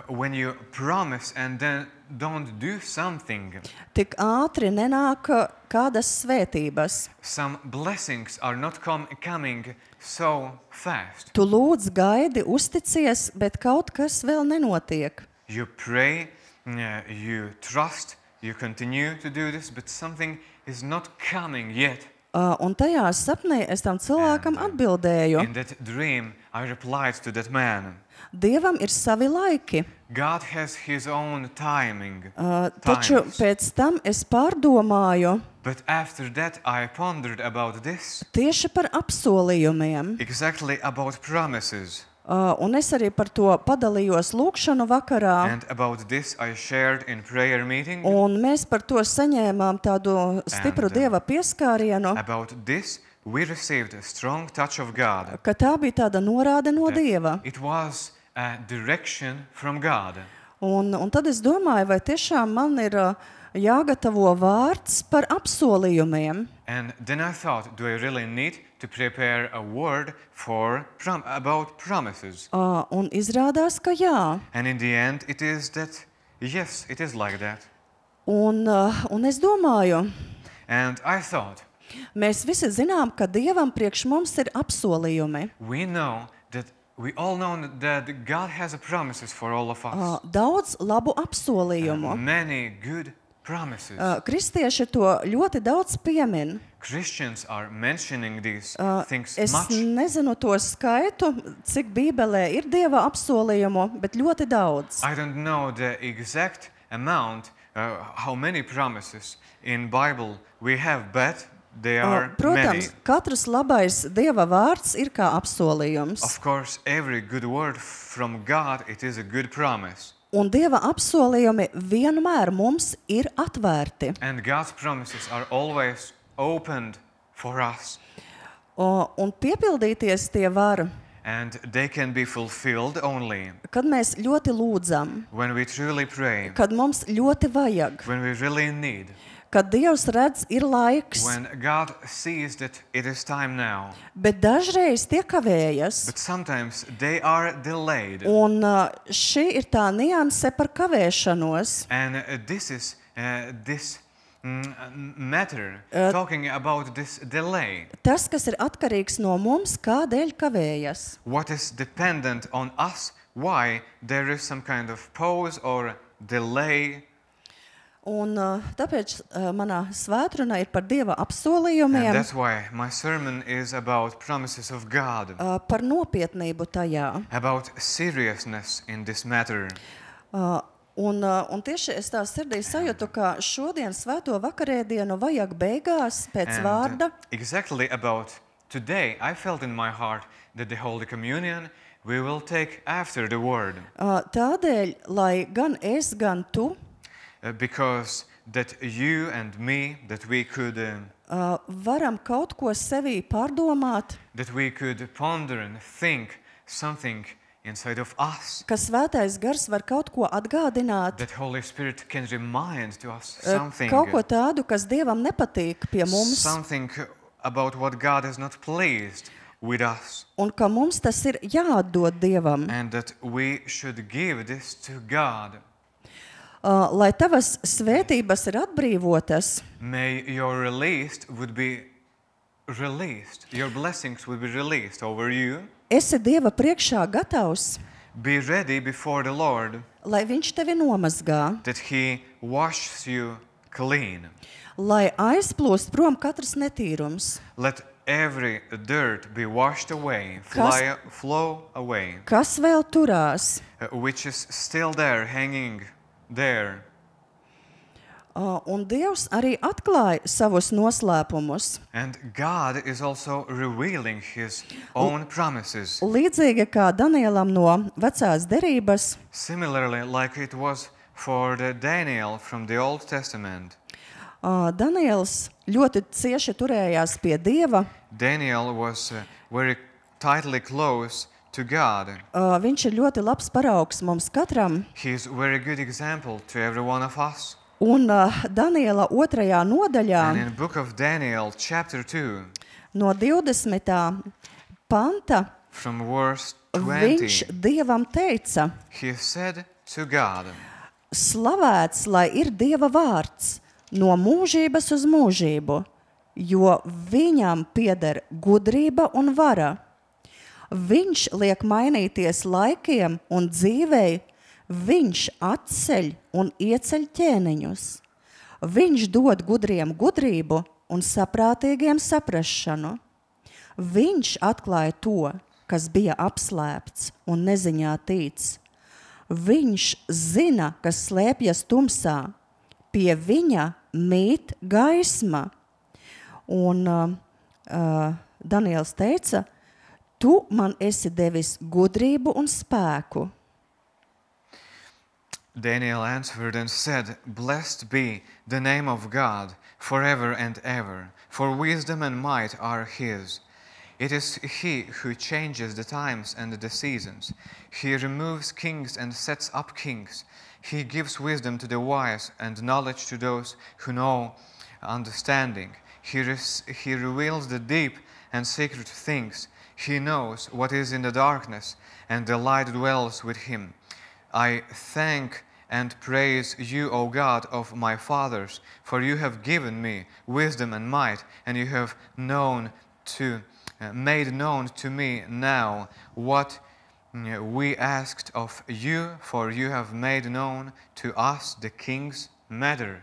when you promise and then don't do something, tik ātri nenāk kādas svētības. some blessings are not coming so fast. Tu lūdz, gaidi, uzticies, bet kaut kas vēl nenotiek. You pray, you trust, you continue to do this, but something is not coming yet. Un tajā sapnī es tam cilvēkam atbildēju. In that dream, I replied to that man, Dievam ir savi laiki, God has his own timing. taču times. pēc tam es pārdomāju But after that, I pondered about this, tieši par apsolījumiem. exactly about promises. Un es arī par to padalījos lūkšanu vakarā, And about this, I shared in prayer meeting. un mēs par to saņēmām tādu stipru And, Dieva pieskārienu, About this, we received a strong touch of God. ka tā bija tāda norāde no Dieva. It was a direction from God. Un tad es domāju, vai tiešām man ir jāgatavo vārds par apsolījumiem. And then I thought, do I really need to prepare a word about promises? Un izrādās, ka jā. And in the end, it is that, yes, it is like that. Un es domāju, And I thought, mēs visi zinām, ka Dievam priekš mums ir apsolījumi. we all know that God has promises for all of us. Daudz labu apsolījumu. Many good promises. Kristieši to ļoti daudz piemin. Christians are mentioning these things Es much. nezinu to skaitu, cik Bībelē ir Dieva apsolījumu, bet ļoti daudz. I don't know the exact amount, how many promises in Bible we have, but they are many. Protams, katrs labais Dieva vārds ir kā apsolījums. Of course, every good word from God, it is a good promise. Un Dieva apsolījumi vienmēr mums ir atvērti. And God's promises are always opened for us. Un piepildīties tie var, And they can be fulfilled only kad mēs ļoti lūdzam, when we truly pray, kad mums ļoti vajag, when we really need. kad Dievs redz, ir laiks, when God sees that it is time now, bet dažreiz tie kavējas. but sometimes they are delayed. Un šī ir tā nianse par kavēšanos. And this is this matter, talking about this delay. Tas, kas ir atkarīgs no mums, kādēļ kavējas. What is dependent on us, why there is some kind of pause or delay. Un tāpēc manā svētrunā ir par Dieva And apsolījumiem, that's why my sermon is about promises of God, par nopietnību tajā. about seriousness in this matter. Un tieši es tā sirdī sajūtu, ka šodien svēto vakarēdienu vajag beigās pēc vārda. Exactly about today, I felt in my heart that the Holy Communion we will take after the word. Tādēļ, lai gan es, gan tu Because that you and me, that we could varam kaut ko sevī pārdomāt, ponder and think something inside of us. ka svētais gars var kaut ko atgādināt, That Holy Spirit can remind to us something. kaut ko tādu, kas Dievam nepatīk pie mums, Something about what God is not pleased with us. un ka mums tas ir jāatdod Dievam. And that we should give this to God. Lai tavas svētības ir atbrīvotas, May your released would be released. Your blessings would be released over you. esi Dieva priekšā gatavs, Be ready before the Lord lai Viņš tevi nomazgā, that He washes you clean. lai aizplūst prom katrs netīrums, Let every dirt be washed away, flow away, kas vēl turās. which is still there, hanging there. Un Dievs arī atklāja savus noslēpumus. And God is also revealing His own promises. Līdzīgi kā Danielam no vecās derības, Similarly, like it was for the Daniel from the Old Testament. Daniels ļoti cieši turējās pie Dieva. Daniel was very tightly close to God. Viņš ir ļoti labs paraugs mums katram. He is a very good example to every one of us. Un Daniela 2. nodaļā And in the book of Daniel, chapter 2, no 20. panta from verse viņš 20, Dievam teica: he said to God, Slavēts, lai ir Dieva vārds no mūžības uz mūžību, jo viņam pieder gudrība un vara. Viņš liek mainīties laikiem un dzīvei, viņš atceļ un ieceļ ķēniņus. Viņš dod gudriem gudrību un saprātīgiem saprašanu. Viņš atklāja to, kas bija apslēpts un neziņā tīts. Viņš zina, kas slēpjas tumsā. Pie viņa mīt gaisma. Un Daniels teica: Tu man esi devis gudrību un spēku. Daniel answered and said, Blessed be the name of God forever and ever, for wisdom and might are His. It is He who changes the times and the seasons. He removes kings and sets up kings. He gives wisdom to the wise and knowledge to those who know understanding. He reveals the deep and secret things. He knows what is in the darkness, and the light dwells with Him. I thank and praise you, O God of my fathers, for you have given me wisdom and might, and you have made known to me now what we asked of you, for you have made known to us the king's matter.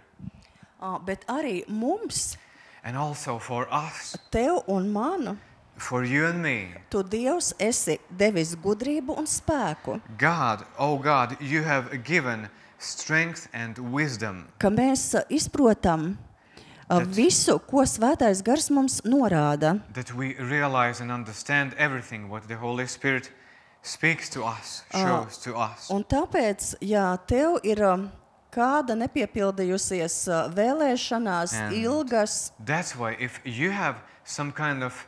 Bet arī mums, And also for us, tev un man, for you and me, tu Dievs esi devis gudrību un spēku, God, oh God, you have given strength and wisdom. ka mēs izprotam visu, ko Svētais Gars mums norāda. That we realize and understand everything what the Holy Spirit speaks to us, shows to us. Un tāpēc, ja tev ir kāda nepiepildījusies vēlēšanās, And ilgas, That's why if you have some kind of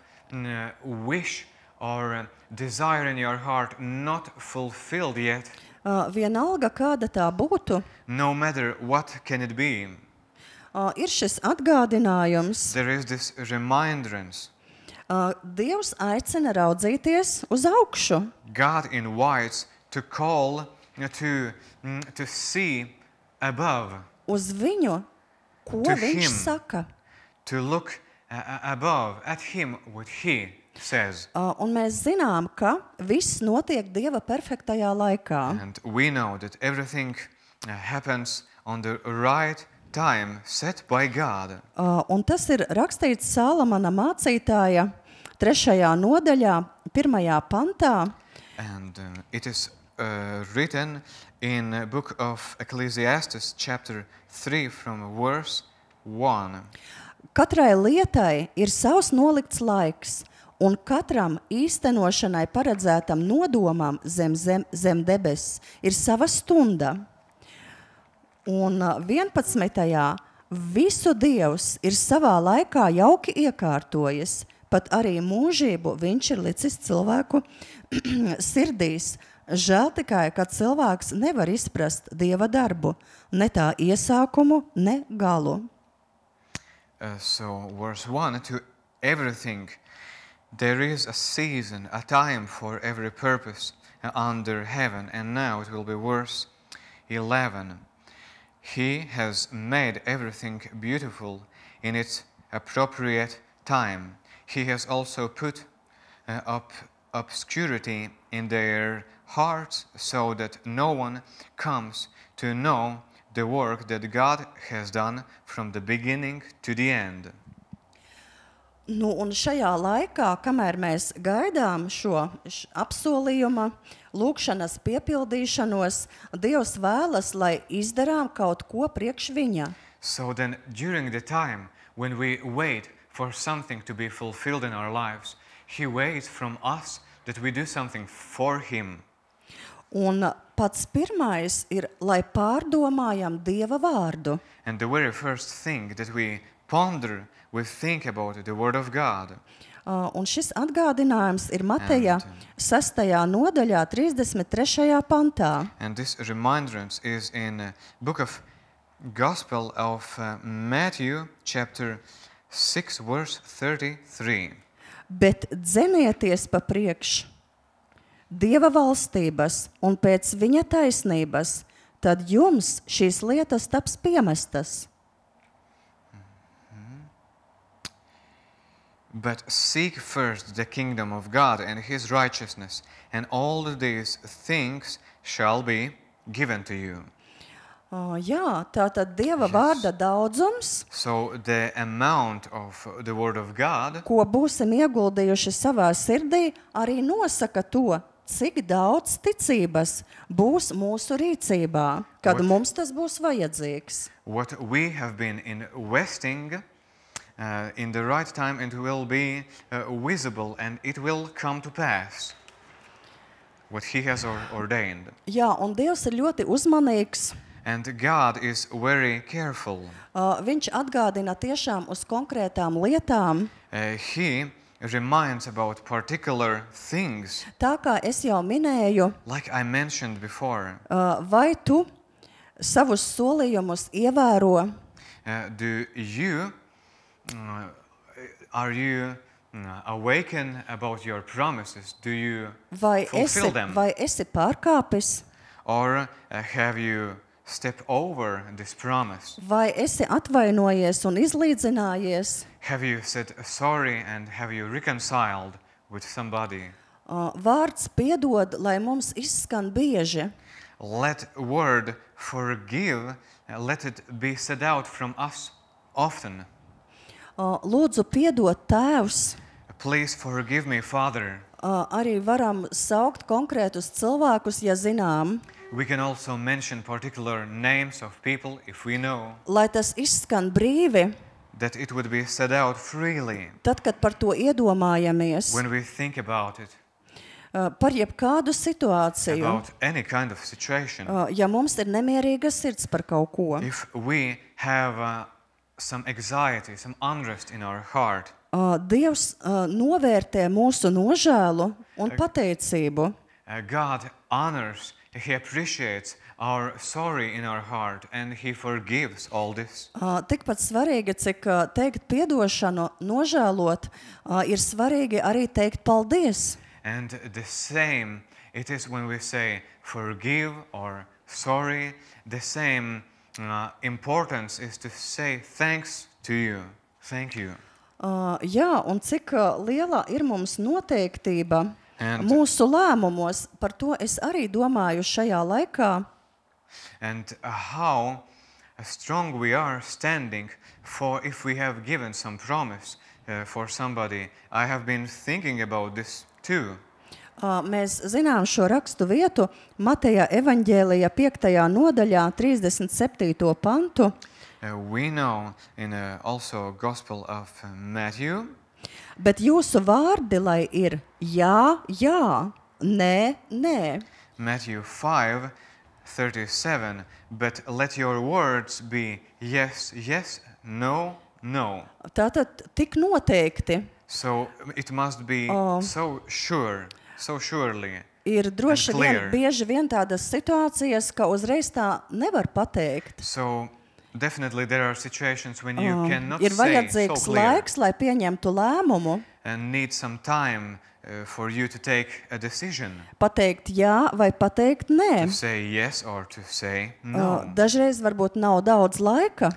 wish or desire in your heart not fulfilled yet, vienalga kāda tā būtu, no matter what can it be, Ir šis atgādinājums. There is this remembrance. Dievs aicina raudzīties uz augšu. God invites to call, to see above, Uz viņu, ko To viņš him. saka. to look above at Him, what He says. Un mēs zinām, ka viss notiek Dieva perfektajā laikā. And we know that everything happens on the right time set by God. Un tas ir rakstīts Salamana mācītāja 3. nodaļā, 1. pantā. And it is written in the book of Ecclesiastes, chapter 3, from verse 1. Katrai lietai ir savs nolikts laiks, un katram īstenošanai paredzētam nodomam zem debes ir sava stunda. Un 11. Visu Dievs ir savā laikā jauki iekārtojis, pat arī mūžību viņš ir licis cilvēku sirdīs. Žēl tikai, ka cilvēks nevar izprast Dieva darbu, ne tā iesākumu, ne galu. So verse 1, to everything there is a season, a time for every purpose under heaven. And now it will be verse 11. He has made everything beautiful in its appropriate time. He has also put obscurity in their hearts so that no one comes to know the work that God has done from the beginning to the end. Un šajā laikā, kamēr mēs gaidām šo apsolījuma, lūgšanas piepildīšanos, Dievs vēlas, lai izdarām kaut ko priekš viņa. So then, during the time when we wait for something to be fulfilled in our lives, He waits from us that we do something for Him. Un pats pirmais ir, lai pārdomājam Dieva vārdu. And the very first thing that we ponder, we think about the Word of God. Un šis atgādinājums ir Mateja 6. nodaļā, 33. pantā. And this remembrance is in the book of Gospel of Matthew, chapter 6, verse 33. Bet dzenieties pa priekš Dieva valstības un pēc viņa taisnības, tad jums šīs lietas taps piemestas. But seek first the kingdom of God and His righteousness, and all these things shall be given to you. Jā, tātad Dieva vārda daudzums, So the amount of the Word of God ko būsim ieguldījuši savā sirdī, arī nosaka to, cik daudz ticības būs mūsu rīcībā, kad mums tas būs vajadzīgs. what we have been investing in the right time, it will be visible and it will come to pass what He has ordained. Jā, un Dievs ir ļoti uzmanīgs. And God is very careful. Viņš atgādina tiešām uz konkrētām lietām. He reminds about particular things, Tā kā es jau minēju, like I mentioned before. vai tu savus solījumus ievēro? Are you awakened about your promises? Do you Vai fulfill them? esi pārkāpis? Or have you stepped over this promise? Vai esi atvainojies un izlīdzinājies? Have you said sorry and have you reconciled with somebody? Vārds piedod, lai mums izskan bieži. Let word forgive, let it be said out from us often. Lūdzu, piedod Tēvs. Please forgive me, Father. Arī varam saukt konkrētus cilvēkus, ja zinām, We can also mention particular names of people if we know lai tas izskan brīvi, that it would be said out freely tad, kad par to iedomājamies, when we think about it, par jebkādu situāciju, about any kind of situation. ja mums ir nemierīga sirds par kaut ko. If we have some anxiety, some unrest in our heart, Dievs novērtē mūsu nožēlu un pateicību. God honors He appreciates our sorry in our heart and He forgives all this. Tikpat svarīgi, cik teikt piedošanu, nožēlot, ir svarīgi arī teikt paldies. And the same it is when we say forgive or sorry, the same importance is to say thanks to you. Thank you. Jā, un cik liela ir mums noteiktība And- mūsu lēmumos, par to es arī domāju šajā laikā. And how strong we are standing for if we have given some promise for somebody. I have been thinking about this too. Mēs zinām šo rakstu vietu Mateja evaņģēlija 5. nodaļā 37. pantu. We know in also Gospel of Matthew, Bet jūsu vārdi, lai ir jā, jā, nē, nē. Matthew 5:37, but let your words be yes, yes, no, no. Tātad tik noteikti So it must be so sure, so surely. ir droši And vien clear. bieži vien tādas situācijas, ka uzreiz tā nevar pateikt. So definitely there are situations when you cannot Ir say so vajadzīgs clear laiks, lai pieņemtu lēmumu, and need some time for you to take a decision, pateikt jā vai pateikt nē. to say yes or to say no. Dažreiz varbūt nav daudz laika.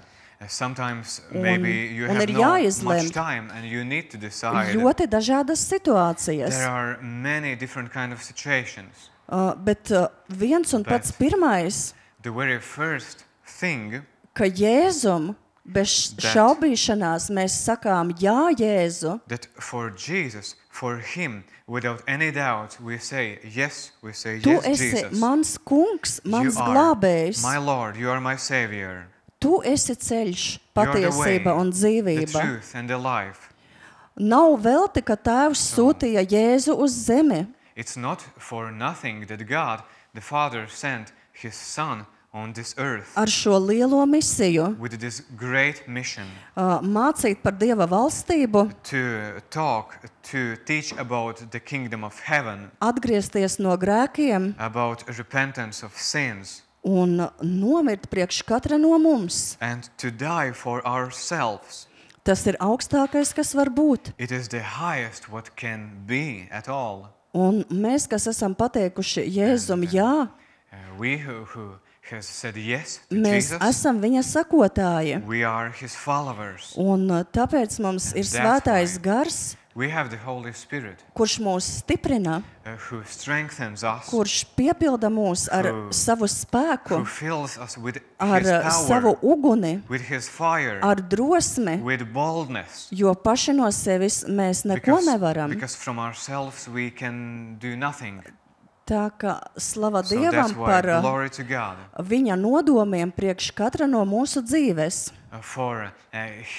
Sometimes maybe you un have ir no jāizlemj. much time and you need to decide. Ļoti dažādas situācijas. There are many different kind of situations. Bet viens un pats pirmais, The very first thing ka Jēzum bez šaubīšanās mēs sakām jā, Jēzu, that for Jesus, for Him, without any doubt, we say yes, tu yes, esi Jesus. mans kungs, mans You are glābējs, my Lord, you are my Savior. tu esi ceļš, You are the way, patiesība un the dzīvība. truth and the life. Nav velti, ka Tēvs sūtīja Jēzu uz zemi. It's not for nothing that God, the Father, sent His Son on this earth Ar šo lielo misiju with this great mission mācīt par Dieva valstību, to talk, to teach about the kingdom of heaven, atgriezties no grēkiem about repentance of sins, un nomirt priekš katra no mums. and to die for ourselves. Tas ir augstākais, kas var būt. It is the highest what can be at all. Un mēs, kas esam pateikuši Jēzum jā, We who has said yes to mēs Jesus, esam viņa sakotāji. we are His followers. Un tāpēc mums ir That's svētais why. gars, We have the Holy Spirit kurš mūs stiprina, who strengthens us, kurš piepilda mūs ar Who- savu spēku, who fills us with ar His power, savu uguni, with His fire, ar drosmi, with boldness. jo paši no sevis mēs neko nevaram. Because from ourselves we can do nothing. Tā kā slava So Dievam that's why par glory to God viņa nodomiem priekš katra no mūsu dzīves. for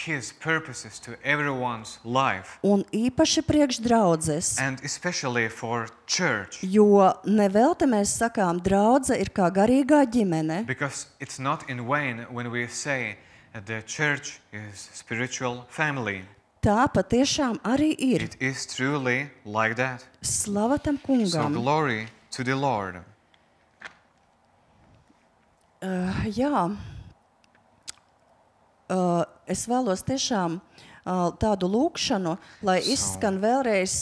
His purposes to everyone's life, Un īpaši priekš draudzes, and especially for church. jo nevelti mēs sakām, draudze ir kā garīgā ģimene. Because it's not in vain when we say that the church is spiritual family. Tā patiešām arī ir. It is truly like that. Slava tam So kungam. glory to the Lord. Jā, es vēlos tiešām tādu lūkšanu, lai izskan vēlreiz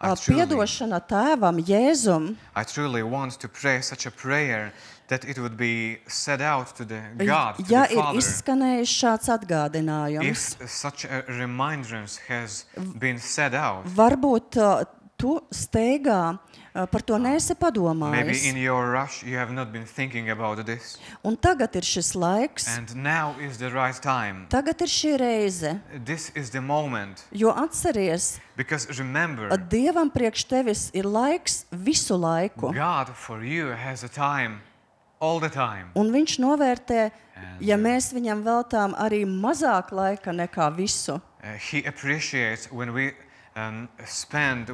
Actually- piedošana tēvam Jēzum. I truly want to pray such a prayer that it would be said out to the God, to Ja the ir Father. izskanējis šāds atgādinājums, If such a remembrance has been said out, varbūt tu steigā par to neesi maybe in padomājis. your rush you have not been thinking about this, Un tagad ir šis laiks, and now is the right time. tagad ir šī reize, This is the moment, jo atceries, because remember, Dievam priekš tevis ir laiks visu laiku. God for you has a time all the time. Un viņš novērtē, ja mēs viņam veltām arī mazāk laika nekā visu. He appreciates when we spend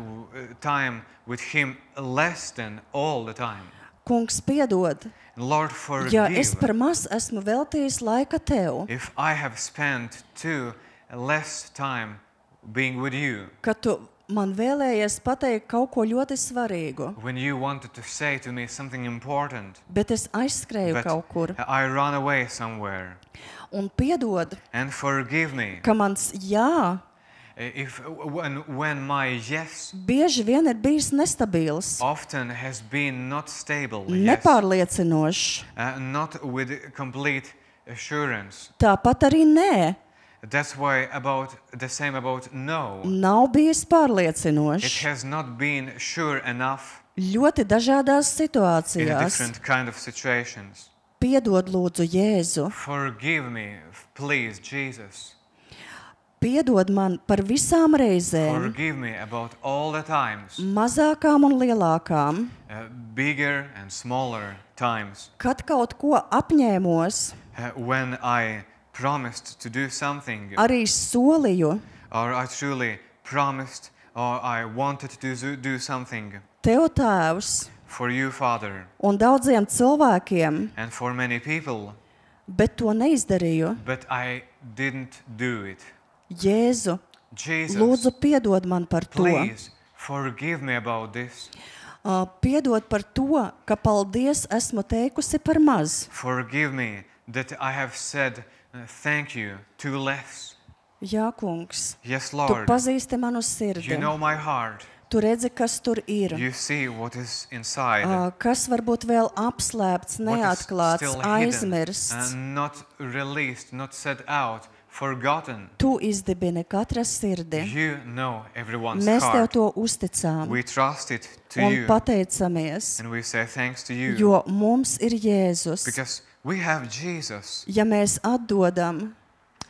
time with Him less than all the time. Kungs, piedod, Lord, ja es forgive par maz esmu veltījis laika tev, if I have spent too less time being with you. ka tu man vēlējies pateikt kaut ko ļoti svarīgu, when you wanted to say to me something important, bet es aizskrēju but kaut kur. I run away somewhere. Un piedod, And forgive me ka mans jā if when my yes bieži vien ir bijis nestabils, often has been not stable, yes, nepārliecinošs. not with complete assurance. Tāpat arī nē, That's why the same about no. nav bijis It pārliecinošs. has not been sure enough Ļoti dažādās in situācijās. different kind of situations. Piedod, lūdzu, Jēzu. Forgive me, please, Jesus. Piedod man par visām reizēm, Forgive me about all the times, mazākām un lielākām, bigger and smaller times, kad kaut ko apņēmos, when I promised to do something, arī solīju or I truly promised, or I wanted to do something Tev, Tēvs, for you, Father, un daudziem cilvēkiem, and for many people, bet to neizdarīju. but I didn't do it. Jēzu, Jesus, lūdzu, piedod man par to. please forgive me about this. Piedod par to, ka paldies esmu teikusi par maz. Forgive me that I have said thank you too less. Jā, kungs, Yes, tu Lord, pazīsti manu you sirdi. know my heart. Tu redzi, kas tur ir. You see what is inside, Kas varbūt vēl apslēpts, what is neatklāts, still hidden, aizmirsts. and not released, not set out, forgotten. Tu izdibini katras sirdi. You know everyone's Mēs Tev heart. to uzticām We trust it to un you, pateicamies, and we say thanks to you, jo mums ir Jēzus. because we have Jesus. Ja mēs atdodam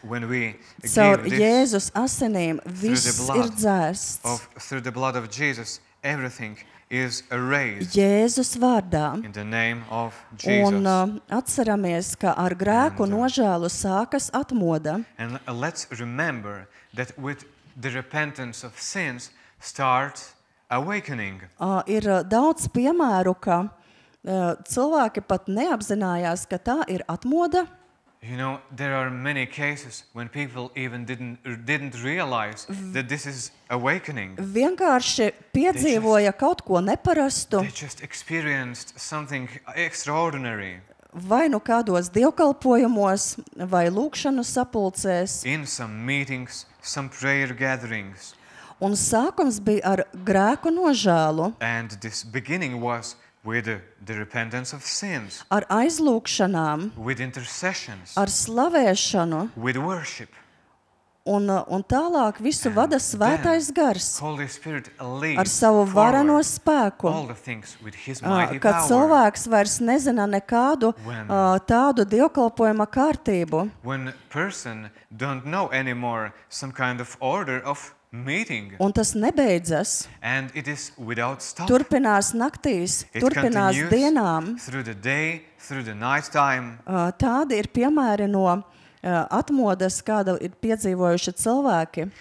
When we caur give this Jēzus asinīm, viss blood ir dzēsts. through the blood of Jesus, everything is erased Jēzus vārdā. in the name of Un Jesus. atceramies, ka ar grēku And, nožēlu sākas atmoda. And let's remember that with the repentance of sins starts awakening. Ir daudz piemēru, ka cilvēki pat neapzinājās, ka tā ir atmoda. You know, there are many cases when people even didn't realize that this is awakening. Vienkārši piedzīvoja kaut ko neparastu, They just experienced something extraordinary vai nu kādos dievkalpojumos, vai lūkšanu sapulcēs. in some meetings, some prayer gatherings. Un sākums bija ar grēku nožēlu, And this beginning was with the repentance of sins, ar aizlūkšanām, with intercessions, ar slavēšanu, with worship. un tālāk visu vada svētais gars Holy Spirit ar leads savu varano forward spēku. all the things with His mighty Kad power. cilvēks vairs nezina nekādu When- tādu dievkalpojuma kārtību, When person don't know anymore some kind of order of meeting, un tas nebeidzas, and it is without stop. turpinās naktīs, It turpinās continues dienām. through the day, through the night time. Tādi ir piemēri no atmodas, kāda ir piedzīvojuši cilvēki.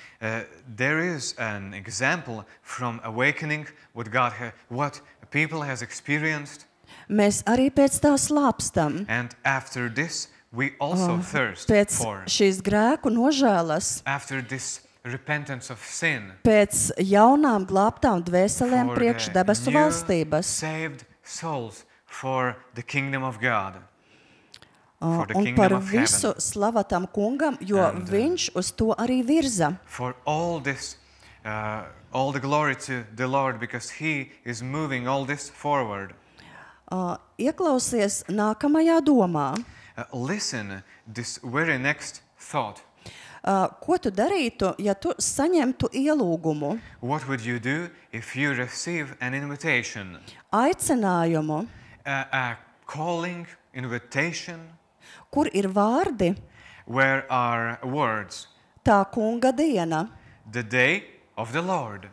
There is an example from awakening what people has experienced, Mēs arī pēc tā slāpstam, and after this we also thirst pēc for. šīs grēku nožēlas, After this repentance of sin, pēc jaunām glābtām dvēselēm for priekš the debesu new valstības. saved souls for the kingdom of God. For the Un kingdom par of visu heaven. slavatam kungam, jo And, viņš uz to arī virza. For all this, all the glory to the Lord, because He is moving all this forward. Ieklausies nākamajā domā. Listen, this very next thought. Ko tu darītu, ja tu saņemtu ielūgumu, What would you do if you receive an invitation, aicinājumu, a calling, invitation, kur ir vārdi, where are words? tā kunga diena? The day of the Lord.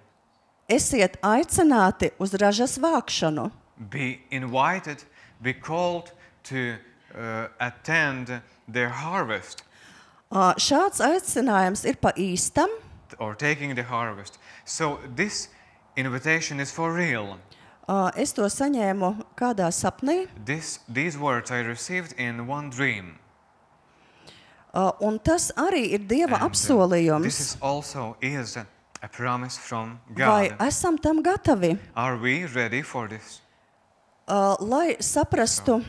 Esiet aicināti uz ražas vākšanu. Be invited, be called to attend their harvest Šāds aicinājums ir pa īstam, or taking the harvest. So this invitation is for real. Es to saņēmu kādā sapnī, These words I received in one dream. un tas arī ir Dieva And, this apsolījums. is also is a promise from Vai God. esam tam gatavi? Are we ready for this? Lai saprastu,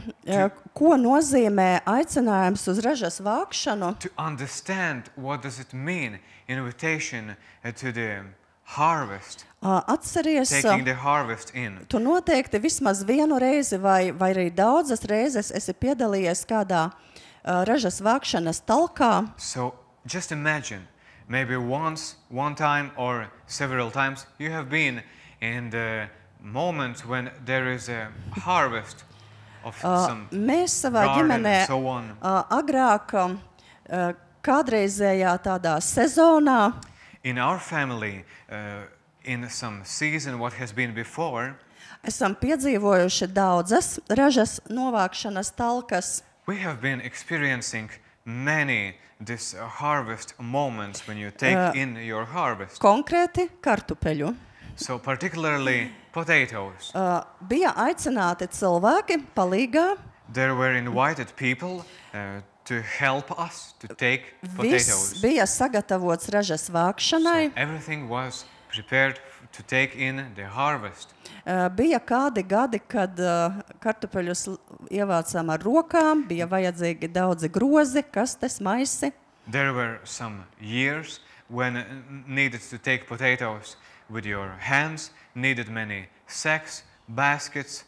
ko nozīmē aicinājums uz ražas vākšanu, To understand what does it mean, invitation to the harvest, atceries, taking the harvest in. tu noteikti vismaz vienu reizi vai arī daudzas reizes esi piedalījies kādā ražas vākšanas talkā. So just imagine, maybe once, one time or several times, you have been in the moments when there is a harvest of some Mēs savā garden ģimenē and so on. agrāk kādreizējā tādā sezonā In our family, in some season what has been before, esam piedzīvojuši daudzas ražas novākšanas talkas. we have been experiencing many this harvest moments when you take in your harvest. Konkrēti kartupeļu. So particularly potatoes. Bija aicināti cilvēki palīgā. There were invited people to help us to take Viss potatoes. bija sagatavots ražas vākšanai. So everything was prepared to take in the harvest. Bija kādi gadi, kad kartupeļus ievācām ar rokām, bija vajadzīgi daudzi grozi, kastes, maisi. There were some years when needed to take potatoes with your hands, needed many sacks, baskets,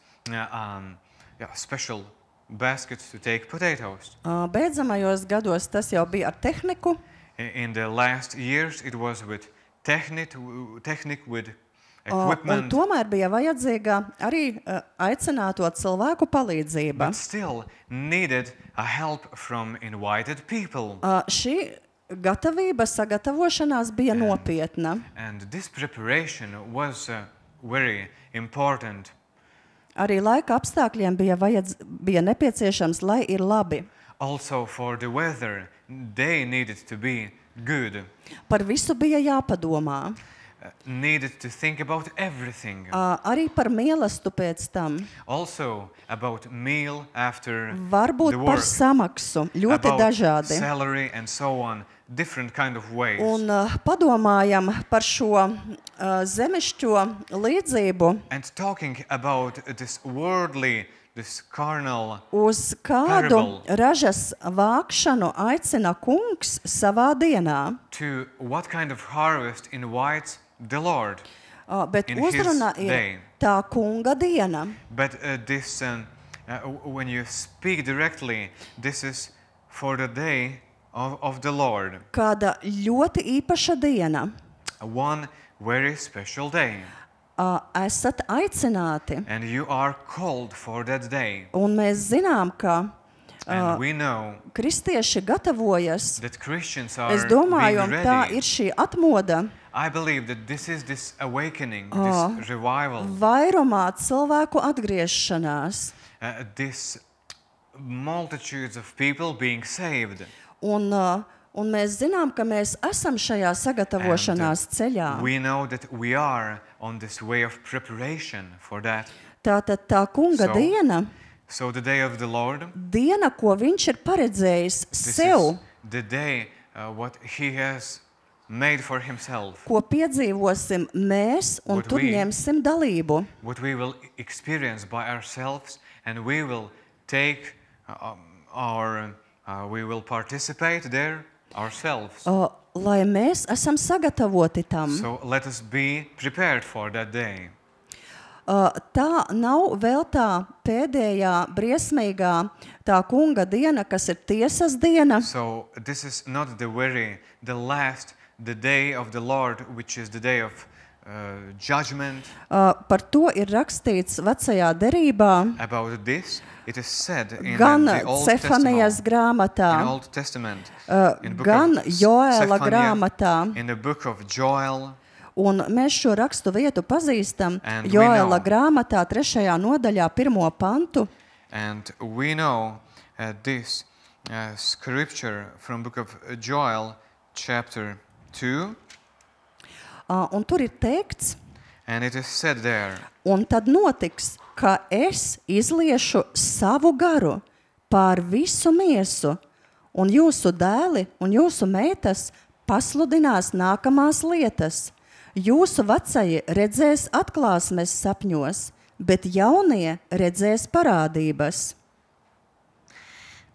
special baskets to take potatoes. Beidzamajos gados tas jau bija ar tehniku. In the last years it was with technique with Un equipment, tomēr bija vajadzīga arī aicināto cilvēku palīdzība. but still needed a help from invited people. Šī gatavība, sagatavošanās bija nopietna. And this preparation was very important. Arī laika apstākļiem bija nepieciešams, lai ir labi. Also for the weather, they needed to be good. Par visu bija jāpadomā. Needed to think about everything. Arī par mīlestību pēc tam. Also about meal after Varbūt the par work. samaksu. Ļoti About dažādi. salary and so on. Different kind of ways. Un padomājam par šo zemišķo līdzību, And talking about this worldly, this carnal, uz kādu ražas vākšanu aicina kungs savā dienā. to what kind of harvest invites the Lord. Bet In his uzruna day. ir tā kunga diena. But this, when you speak directly, this is for the day of the Lord. Kāda ļoti īpaša diena. One very special day. Esat aicināti. And you are called for that day. Un mēs zinām, ka And we know kristieši gatavojas. that Christians Es are domāju, being un tā ready. ir šī atmoda I believe that this is this awakening, this revival, vairumā cilvēku atgriešanās. this multitudes of people being saved. Un mēs zinām, ka mēs esam šajā sagatavošanās ceļā. We know that we are on this way of preparation for that. Tātad tā kunga So, diena, So the day of the Lord, diena, ko viņš ir paredzējis this sev, is the day what He has made for Himself, ko piedzīvosim mēs un What tur we- ņemsim dalību. what we will experience by ourselves, and we will take we will participate there ourselves. Lai mēs esam sagatavoti tam. So let us be prepared for that day. Tā nav vēl tā pēdējā briesmīgā tā kunga diena, kas ir tiesas diena. So this is not the day of the Lord, which is the day of judgment. Par to ir rakstīts vecajā derībā, About this, it is said in gan the Old Cefanijas Testament. grāmatā, In Old Testament, in book gan of Joēla Zephaniah, grāmatā. in the book of Joel, Un mēs šo rakstu vietu pazīstam And we Joēla know- grāmatā 3. nodaļā 1. pantu. and we know this scripture from book of Joel, chapter 2, Un tur ir teikts, and it is said there, un tad notiks, ka es izliešu savu garu pār visu miesu, un jūsu dēli un jūsu meitas pasludinās nākamās lietas. Jūsu vecie redzēs atklāsmes sapņos, bet jaunie redzēs parādības.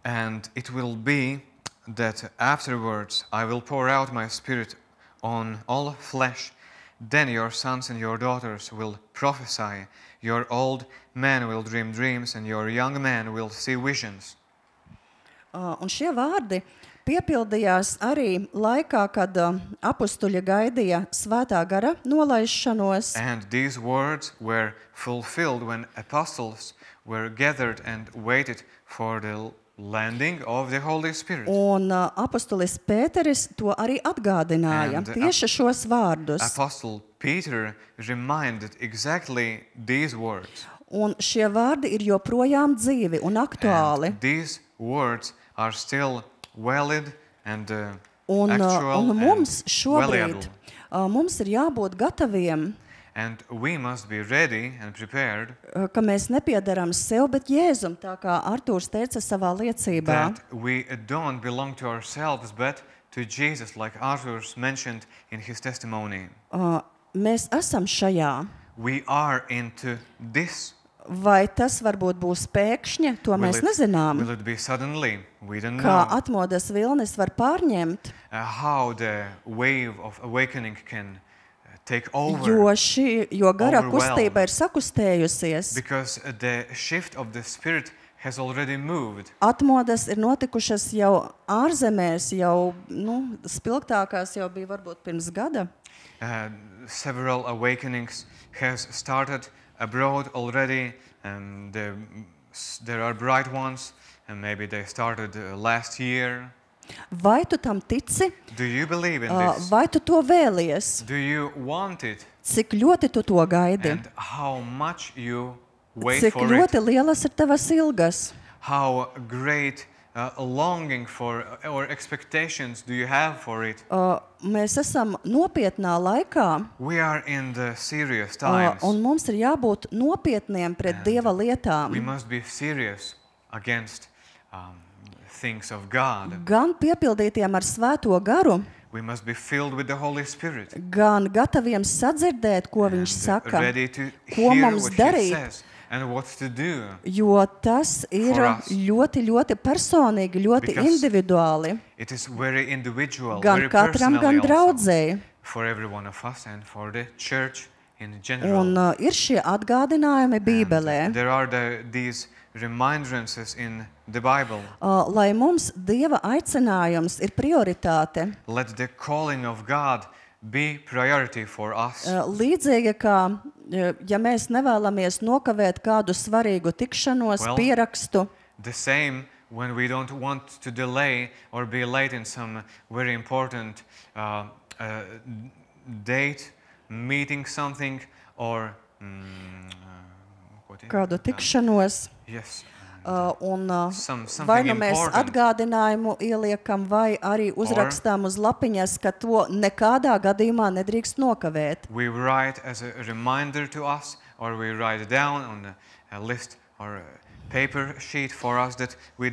And it will be that afterwards I will pour out my spirit on all flesh. Then your sons and your daughters will prophesy. Your old men will dream dreams, and your young men will see visions. Un šie vārdi piepildījās arī laikā, kad apustuļi gaidīja svētā gara nolaišanos. And these words were fulfilled when apostles were gathered and waited for the landing of the Holy Spirit. Un apustulis Pēteris to arī atgādināja, And, tieši šos vārdus. Apostle Peter reminded exactly these words. Un šie vārdi ir joprojām dzīvi un aktuāli. And these words are still valid and Un actual mums and šobrīd valuable. mums ir jābūt gataviem, And we must be ready and prepared ka mēs nepiedaram sev, bet Jēzum, tā kā Artūrs teica savā liecībā. that we don't belong to ourselves but to Jesus, like Arthur mentioned in his testimony. Mēs esam šajā. We are into this. Vai tas varbūt būs pēkšņi, to mēs nezinām. Will it be suddenly? We don't Kā know. atmodas vilnis var pārņemt, How the wave of awakening can take over. jo gara overwhelm. kustība ir sakustējusies. Because the shift of the Spirit has already moved. Atmodas ir notikušas jau ārzemēs, jau spilgtākās jau bija varbūt pirms gada. Several awakenings has started abroad already, and there are bright ones, and maybe they started last year. Vai tu tam tici? Do you believe in this? Vai tu to vēlies? Do you want it? Cik ļoti tu to gaidi? And how much you wait Cik for ļoti it? lielas ir tavas ilgas? How great longing for or expectations do you have for it? Mēs esam nopietnā laikā, We are in the serious times. un mums ir jābūt nopietniem pret Dieva We lietām. must be serious against things of God. Gan piepildītiem ar svēto garu, We must be filled with the Holy Spirit. gan gataviem sadzirdēt, ko viņš saka, Ready to ko hear mums what darīt. He says and what to do. jo tas ir For us. ļoti, ļoti personīgi, ļoti Because individuāli. It is very individual, Gan very katram, gan personally also draudzēji. for every one of us and for the church in Un general. ir šie atgādinājumi Bībelē, There are these remindrances in the Bible. lai mums Dieva aicinājums ir prioritāte. Let the calling of God be priority for us. Līdzīgi kā, ja mēs nevēlamies nokavēt kādu svarīgu tikšanos, Well, pierakstu, The same when we don't want to delay or be late in some very important date, meeting something, or kādu tikšanos. Yes. Un Something vai nu mēs important. atgādinājumu ieliekam, vai arī uzrakstām uz lapiņas, ka to nekādā gadījumā nedrīkst nokavēt. We write as a reminder to us, or we write it down on a list or a paper sheet for us that we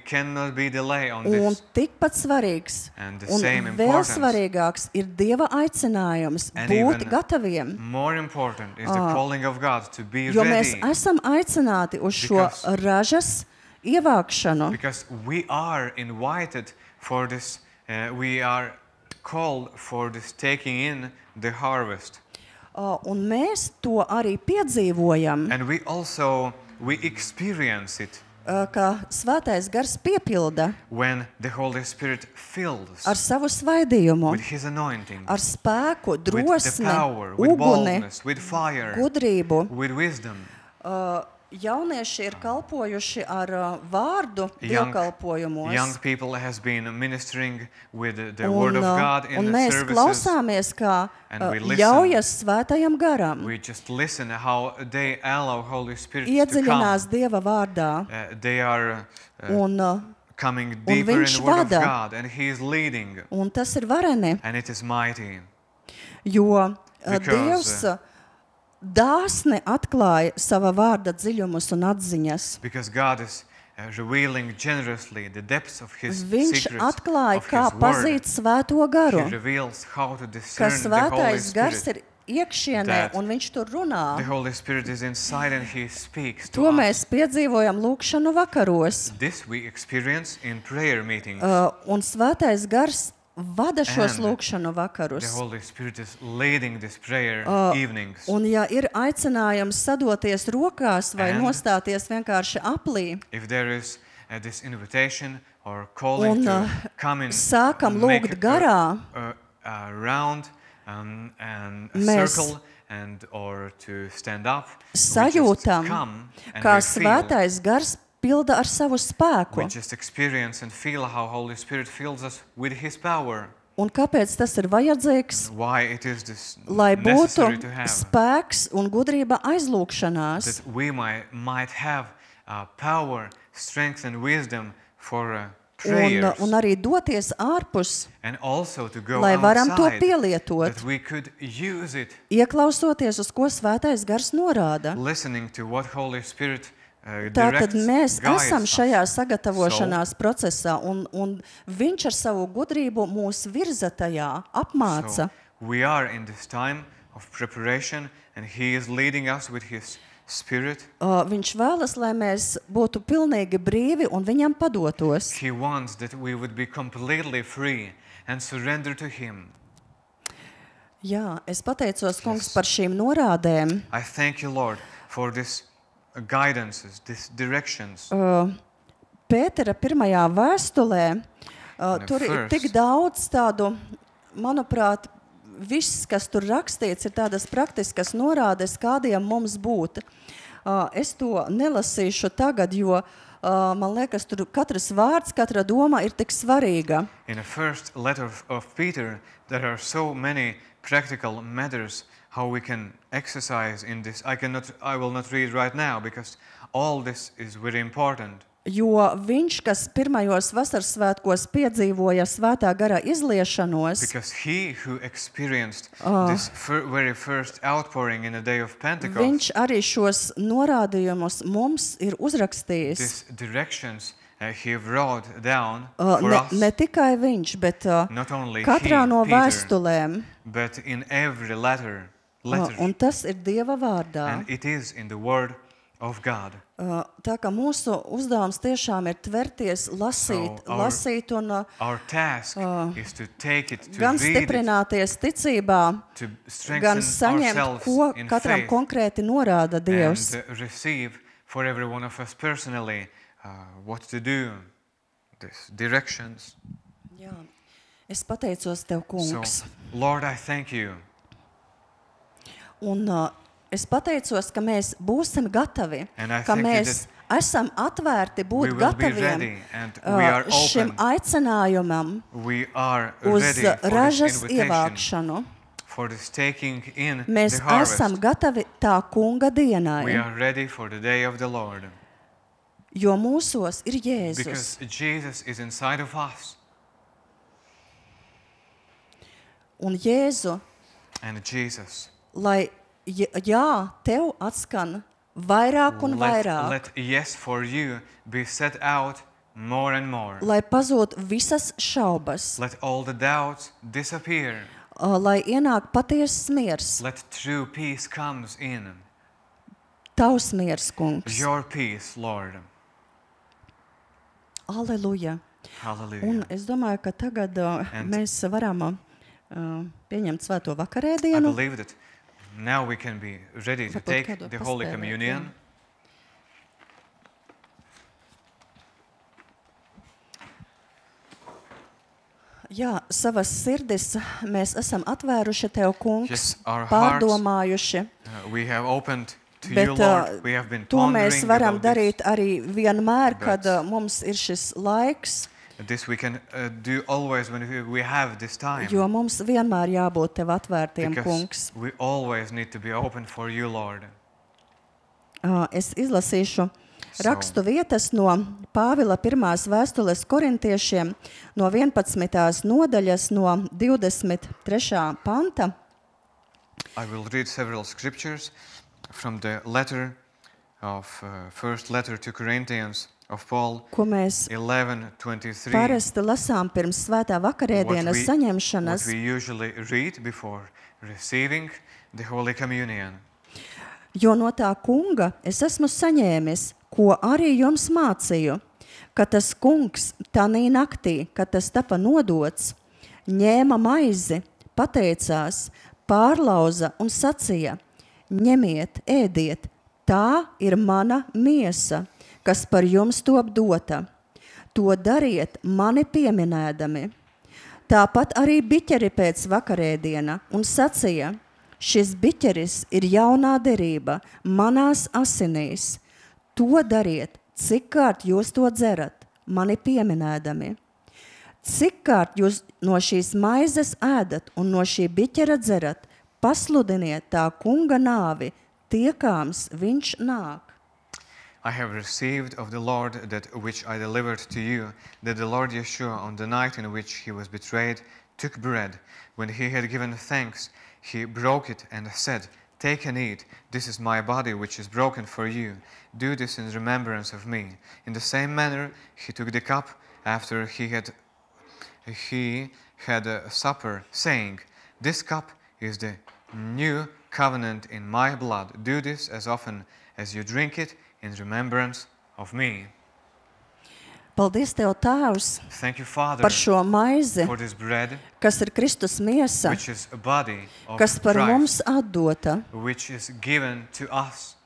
cannot be delay on Un this. tikpat svarīgs, And the un same vēl importance. svarīgāks ir Dieva aicinājums And būt even gataviem. More important is the calling of God to be Jo mēs ready. esam aicināti uz šo Because- ražas ievākšanu. Because we are invited for this, we are called for this taking in the harvest. Un mēs to arī piedzīvojam, And we experience it ka svētais gars piepilda when the Holy Spirit fills ar savu svaidījumu, with His anointing, ar spēku, with the drosmi, power, with uguni, boldness, with fire, gudrību. with wisdom. Jaunieši ir kalpojuši ar vārdu Young dievkalpojumos. people has been ministering with the Word of God in Un the mēs services. klausāmies, kā And we listen. ļaujas svētajam garam We just listen how they allow Holy Spirit to iedziļinās come. Dieva vārdā. They are Un, coming deeper in viņš the Word of vada. God, and He is leading, un tas ir vareni, and it is mighty. jo Because, Dievs dāsni atklāja sava vārda dziļumus un atziņas. Because God is revealing generously the depths of his Viņš secrets atklāja, of kā his word. pazīt svēto garu, He reveals how to ka discern the Holy svētais gars Spirit. ir iekšienē That un viņš tur runā. The Holy Spirit is inside and he speaks to To us. mēs piedzīvojam lūkšanu vakaros. This we experience in prayer meetings. Un svētais gars vada šos And lūkšanu The vakarus. Holy Spirit is leading this prayer evenings. Un ja ir aicinājums sadoties rokās vai And nostāties vienkārši aplī, If there is this invitation or calling Un, to come in, sākam make lūgt garā, a round and a Mēs circle and or to stand up, sajūtam, kā svētais gars pilda ar savu we spēku. just experience and feel how Holy Spirit fills us with His power. Un kāpēc tas ir vajadzīgs? Why it is this Lai būtu necessary to have, spēks un gudrība aizlūkšanās. that we might have power, strength and wisdom for prayers, Un arī doties ārpus, and also to go lai varam to outside, pielietot, that we could use it, ieklausoties uz ko svētais gars norāda. listening to what Holy Spirit Tātad directs, mēs guides esam us. šajā sagatavošanās procesā, un viņš ar savu gudrību mūs virza tajā, apmāca. So we are in this time of preparation, and He is leading us with His Spirit. Viņš vēlas, lai mēs būtu pilnīgi brīvi un viņam padotos. He wants that we would be completely free and surrender to Him. Jā, es pateicos, kungs, par šīm norādēm. I thank you, Lord, for this guidances, these directions. Pētera pirmajā vēstulē, the tur ir first. tik daudz tādu, manuprāt, viss, kas tur rakstīts, ir tādas praktiskas norādes, kādiem mums būt. Es to nelasīšu tagad, jo man liekas, tur katrs vārds, katra doma ir tik svarīga. In the first letter of Peter, there are so many practical matters how we can exercise in this. I will not read right now because all this is very important. Jo viņš, kas pirmajos vasaras svētkos piedzīvoja svētā gara izliešanos, Because he who experienced this very first outpouring in the day of Pentecost, viņš arī šos norādījumus mums ir uzrakstījis. these directions he wrote down for us, Ne tikai viņš, bet not only katrā he, no Peter, vēstulēm. but in every letter. Un tas ir Dieva vārdā. And it is in the word of God. Tā kā mūsu uzdevums tiešām ir tverties, lasīt, So our- lasīt un Our task is to take it, to gan read it, stiprināties ticībā, to gan strengthen saņemt, ourselves ko in katram faith, konkrēti norāda Dievs. and receive for every one of us personally what to do, these directions. Jā. Es pateicos Tev, So, kungs. Lord, I thank you. Un es pateicos, ka mēs būsim gatavi, And I ka thank you mēs esam atvērti We būt will be gataviem ready and we are šim open. aicinājumam We are uz ready for this ražas invitation, ievākšanu. for this taking in Mēs the harvest. esam gatavi tā kunga We dienai, are ready for the day of the Lord. jo mūsos ir Jēzus. Because Jesus is inside of us. Un Jēzu, And Jesus, lai jā, Tev atskan vairāk un vairāk, let yes for you be set out more and more. lai pazūd visas šaubas, Let all the doubts disappear. lai ienāk patiesas miers, Let true peace comes in. Tavs miers, kungs. Your peace, Lord. Aleluja. Hallelujah. Un es domāju, ka tagad And- mēs varam pieņemt svēto I vakarēdienu. believe that now we can be ready to Varbūt take kādu the Holy paspēlēt, Communion. Jā, savas sirdis mēs esam atvēruši Tev, kungs, Yes, our hearts, pārdomājuši, we have opened to you, bet Lord. We have been to mēs pondering varam about this. darīt arī vienmēr, kad But- mums ir šis laiks, This we can do always when we have this time. jo mums vienmēr jābūt Tev atvērtiem, Because kungs. we always need to be open for you, Lord. Es izlasīšu So- rakstu vietas no Pāvila pirmās vēstules korintiešiem no 11. nodaļas no 23. panta. I will read several scriptures from the letter of first letter to Corinthians of Paul ko mēs 11:23. parasti lasām pirms svētā vakarēdienas What saņemšanas, we usually read before receiving the Holy Communion. jo no tā kunga es esmu saņēmis, ko arī jums mācīju, ka tas kungs tanī naktī, kad tas tapa nodots, ņēma maizi, pateicās, pārlauza un sacīja: ņemiet, ēdiet, tā ir mana miesa, kas par jums top dota. To dariet mani pieminēdami. Tāpat arī biķeri pēc vakarēdiena un sacīja: šis biķeris ir jaunā derība manās asinīs. To dariet, cik kārt jūs to dzerat, mani pieminēdami. Cik kārt jūs no šīs maizes ēdat un no šī biķera dzerat, pasludiniet tā kunga nāvi, tiekāms viņš nāk. I have received of the Lord that which I delivered to you, that the Lord Yeshua, on the night in which he was betrayed, took bread. When he had given thanks, he broke it and said, take and eat. This is my body which is broken for you. Do this in remembrance of me. In the same manner, he took the cup after he had a supper, saying, this cup is the new covenant in my blood. Do this as often as you drink it in remembrance of me. Paldies Tev, Tēvs, Thank you, Father, par šo maizi, for this bread, kas ir Kristus miesa, which is a body of kas par Christ, mums atdota. which is given to us.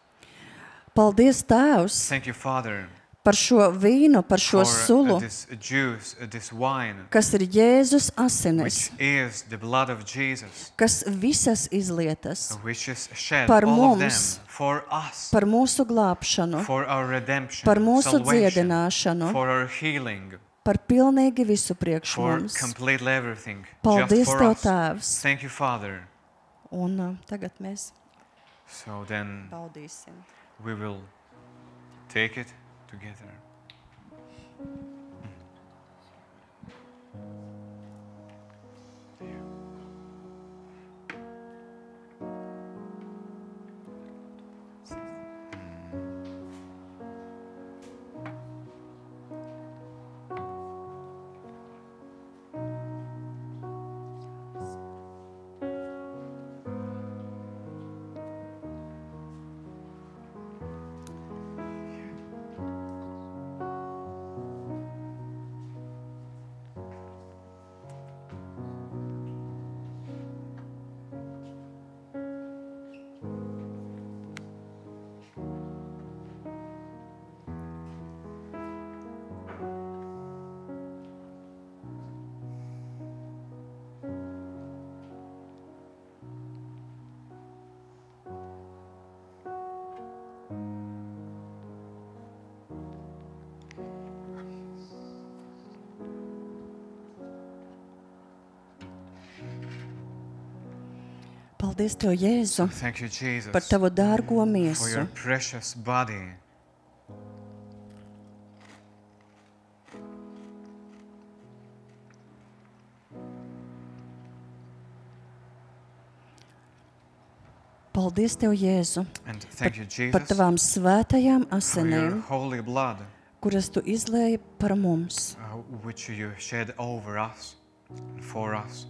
Paldies, Tēvs, Thank you, Father, par šo vīnu, par šo for sulu, this juice, this wine, kas ir Jēzus asinis, which is the blood of Jesus, kas visas izlietas which is shed, par all of them, mums, for us, par mūsu glābšanu, for our redemption, par mūsu salvation, dziedināšanu, for our healing, par pilnīgi visu priekš for mums. completely everything, Paldies just for Tev, us. Tēvs. Thank you, Father. Un tagad mēs So then baudīsim. we will take it together. Paldies Tev, Jēzu, Thank you, Jesus, par Tavu dārgo for miesu. your precious body. Paldies Tev, Jēzu, And thank you, par Jesus, Tavām svētajām for your asinīm, holy blood, kuras Tu izlēji par mums. which you shed over us, and for us.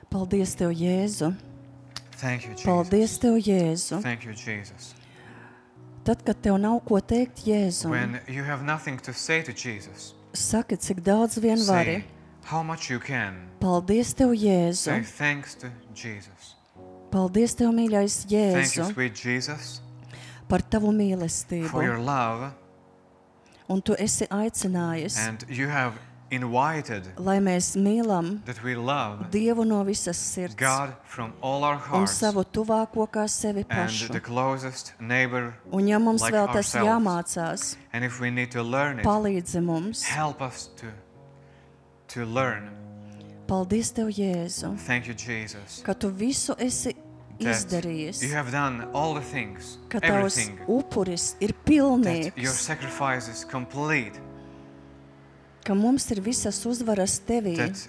Paldies Tev, Jēzu. Thank you, Jesus. Paldies Tev, Jēzu. Thank you, Jesus. Tad, kad Tev nav ko teikt, Jēzu, When you have nothing to say to Jesus, saki, cik daudz vien vari. say how much you can. Paldies Tev, Jēzu. Say thanks to Jesus. Paldies Tev, mīļais Thank you, Jēzu, sweet Jesus, par Tavu for mīlestību. your love. Un Tu esi aicinājis, And you have invited lai mēs mīlam that we love Dievu no visas sirds God from all our un hearts savu tuvāko kā sevi and pašu. the closest neighbor. Un ja mums like vēl tas ourselves. jāmācās, And if we need to learn it, palīdzi mums. help us to learn. Paldies Tev, Jēzu, Thank you, Jesus, ka Tu visu esi that izdarījis, you have done all the things, ka Tavs everything, upuris ir that your pilnīgs, sacrifice is complete, ka mums ir visas uzvaras tevī, that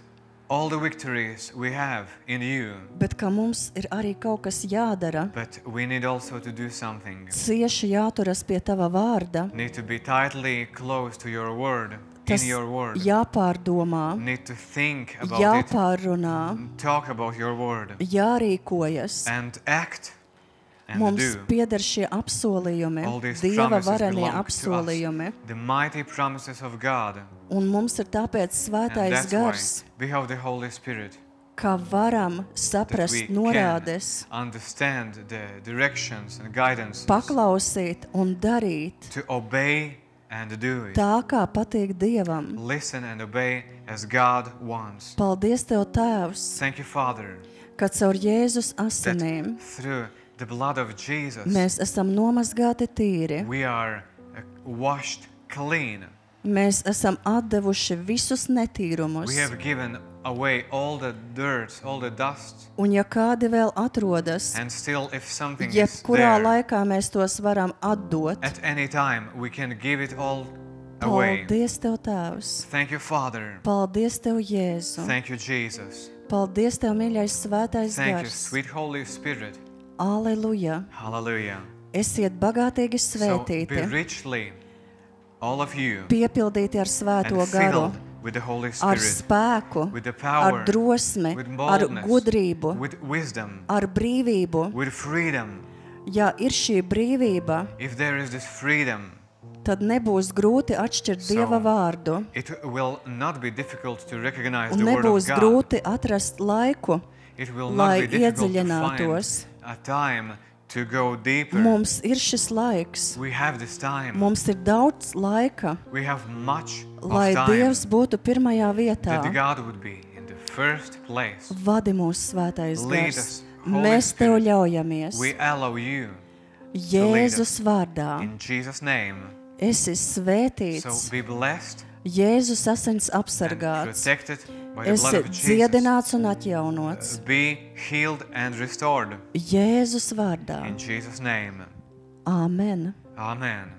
all the victories we have in you, bet ka mums ir arī kaut kas jādara, but we need also to do something. cieši jāturas pie tava vārda, Need to be tightly close to your word, tas in your word. jāpārdomā, Need to think about jāpārrunā, it, talk about your word, jārīkojas. and act and Mums do. pieder šie apsolījumi, All these Dieva promises varenie belong to apsolījumi, us, the mighty promises of God. un mums ir tāpēc And svētais that's gars, why we have the Holy Spirit, ka varam that saprast we norādes, can understand the directions and guidance, paklausīt un darīt to obey and do it. tā, kā patīk Dievam. Listen and obey as God wants. Paldies Tev, Tēvs, Thank you, Father, ka caur Jēzus that asinīm through the blood of Jesus mēs esam nomazgāti tīri, we are washed clean. mēs esam atdevuši visus netīrumus, We have given away all the dirt, all the dust, un ja kādi vēl atrodas, and still if something is jebkurā there, laikā mēs tos varam atdot. at any time we can give it all away. Paldies Tev, Tēvs! Thank you, Father. Paldies Tev, Jēzu! Thank you, Jesus. Paldies Tev, mīļais svētais Thank you, gars! sweet Holy Spirit. Aleluja! Hallelujah. Esiet bagātīgi So be svētīti, richly, all of you, piepildīti ar svēto and garu, filled with the Holy ar Spirit, spēku, with the power, ar drosmi, with ar boldness, gudrību, with wisdom, ar brīvību. with freedom. Ja ir šī brīvība, If there is this freedom, tad nebūs grūti atšķirt So, Dieva vārdu, it will not be difficult to recognize un the word of nebūs God. grūti atrast laiku, It will lai not be difficult to iedziļinātos. find a time to go deeper. Mums ir šis laiks, We have this time. mums ir daudz laika, We have much lai of time Dievs būtu pirmajā vietā. that God would be in the first place. Vadi mūsu svētais Lead gars. us, Holy Mēs Tev Spirit. ļaujamies. We allow you Jēzus vārdā. in Jesus' name. Esi svētīts. So be blessed Jēzus asins and apsargāts. protected by the blood Esi of Jesus. dziedināts un atjaunots. Be healed and restored Jēzus vārdā. in Jesus' name. Āmen. Amen.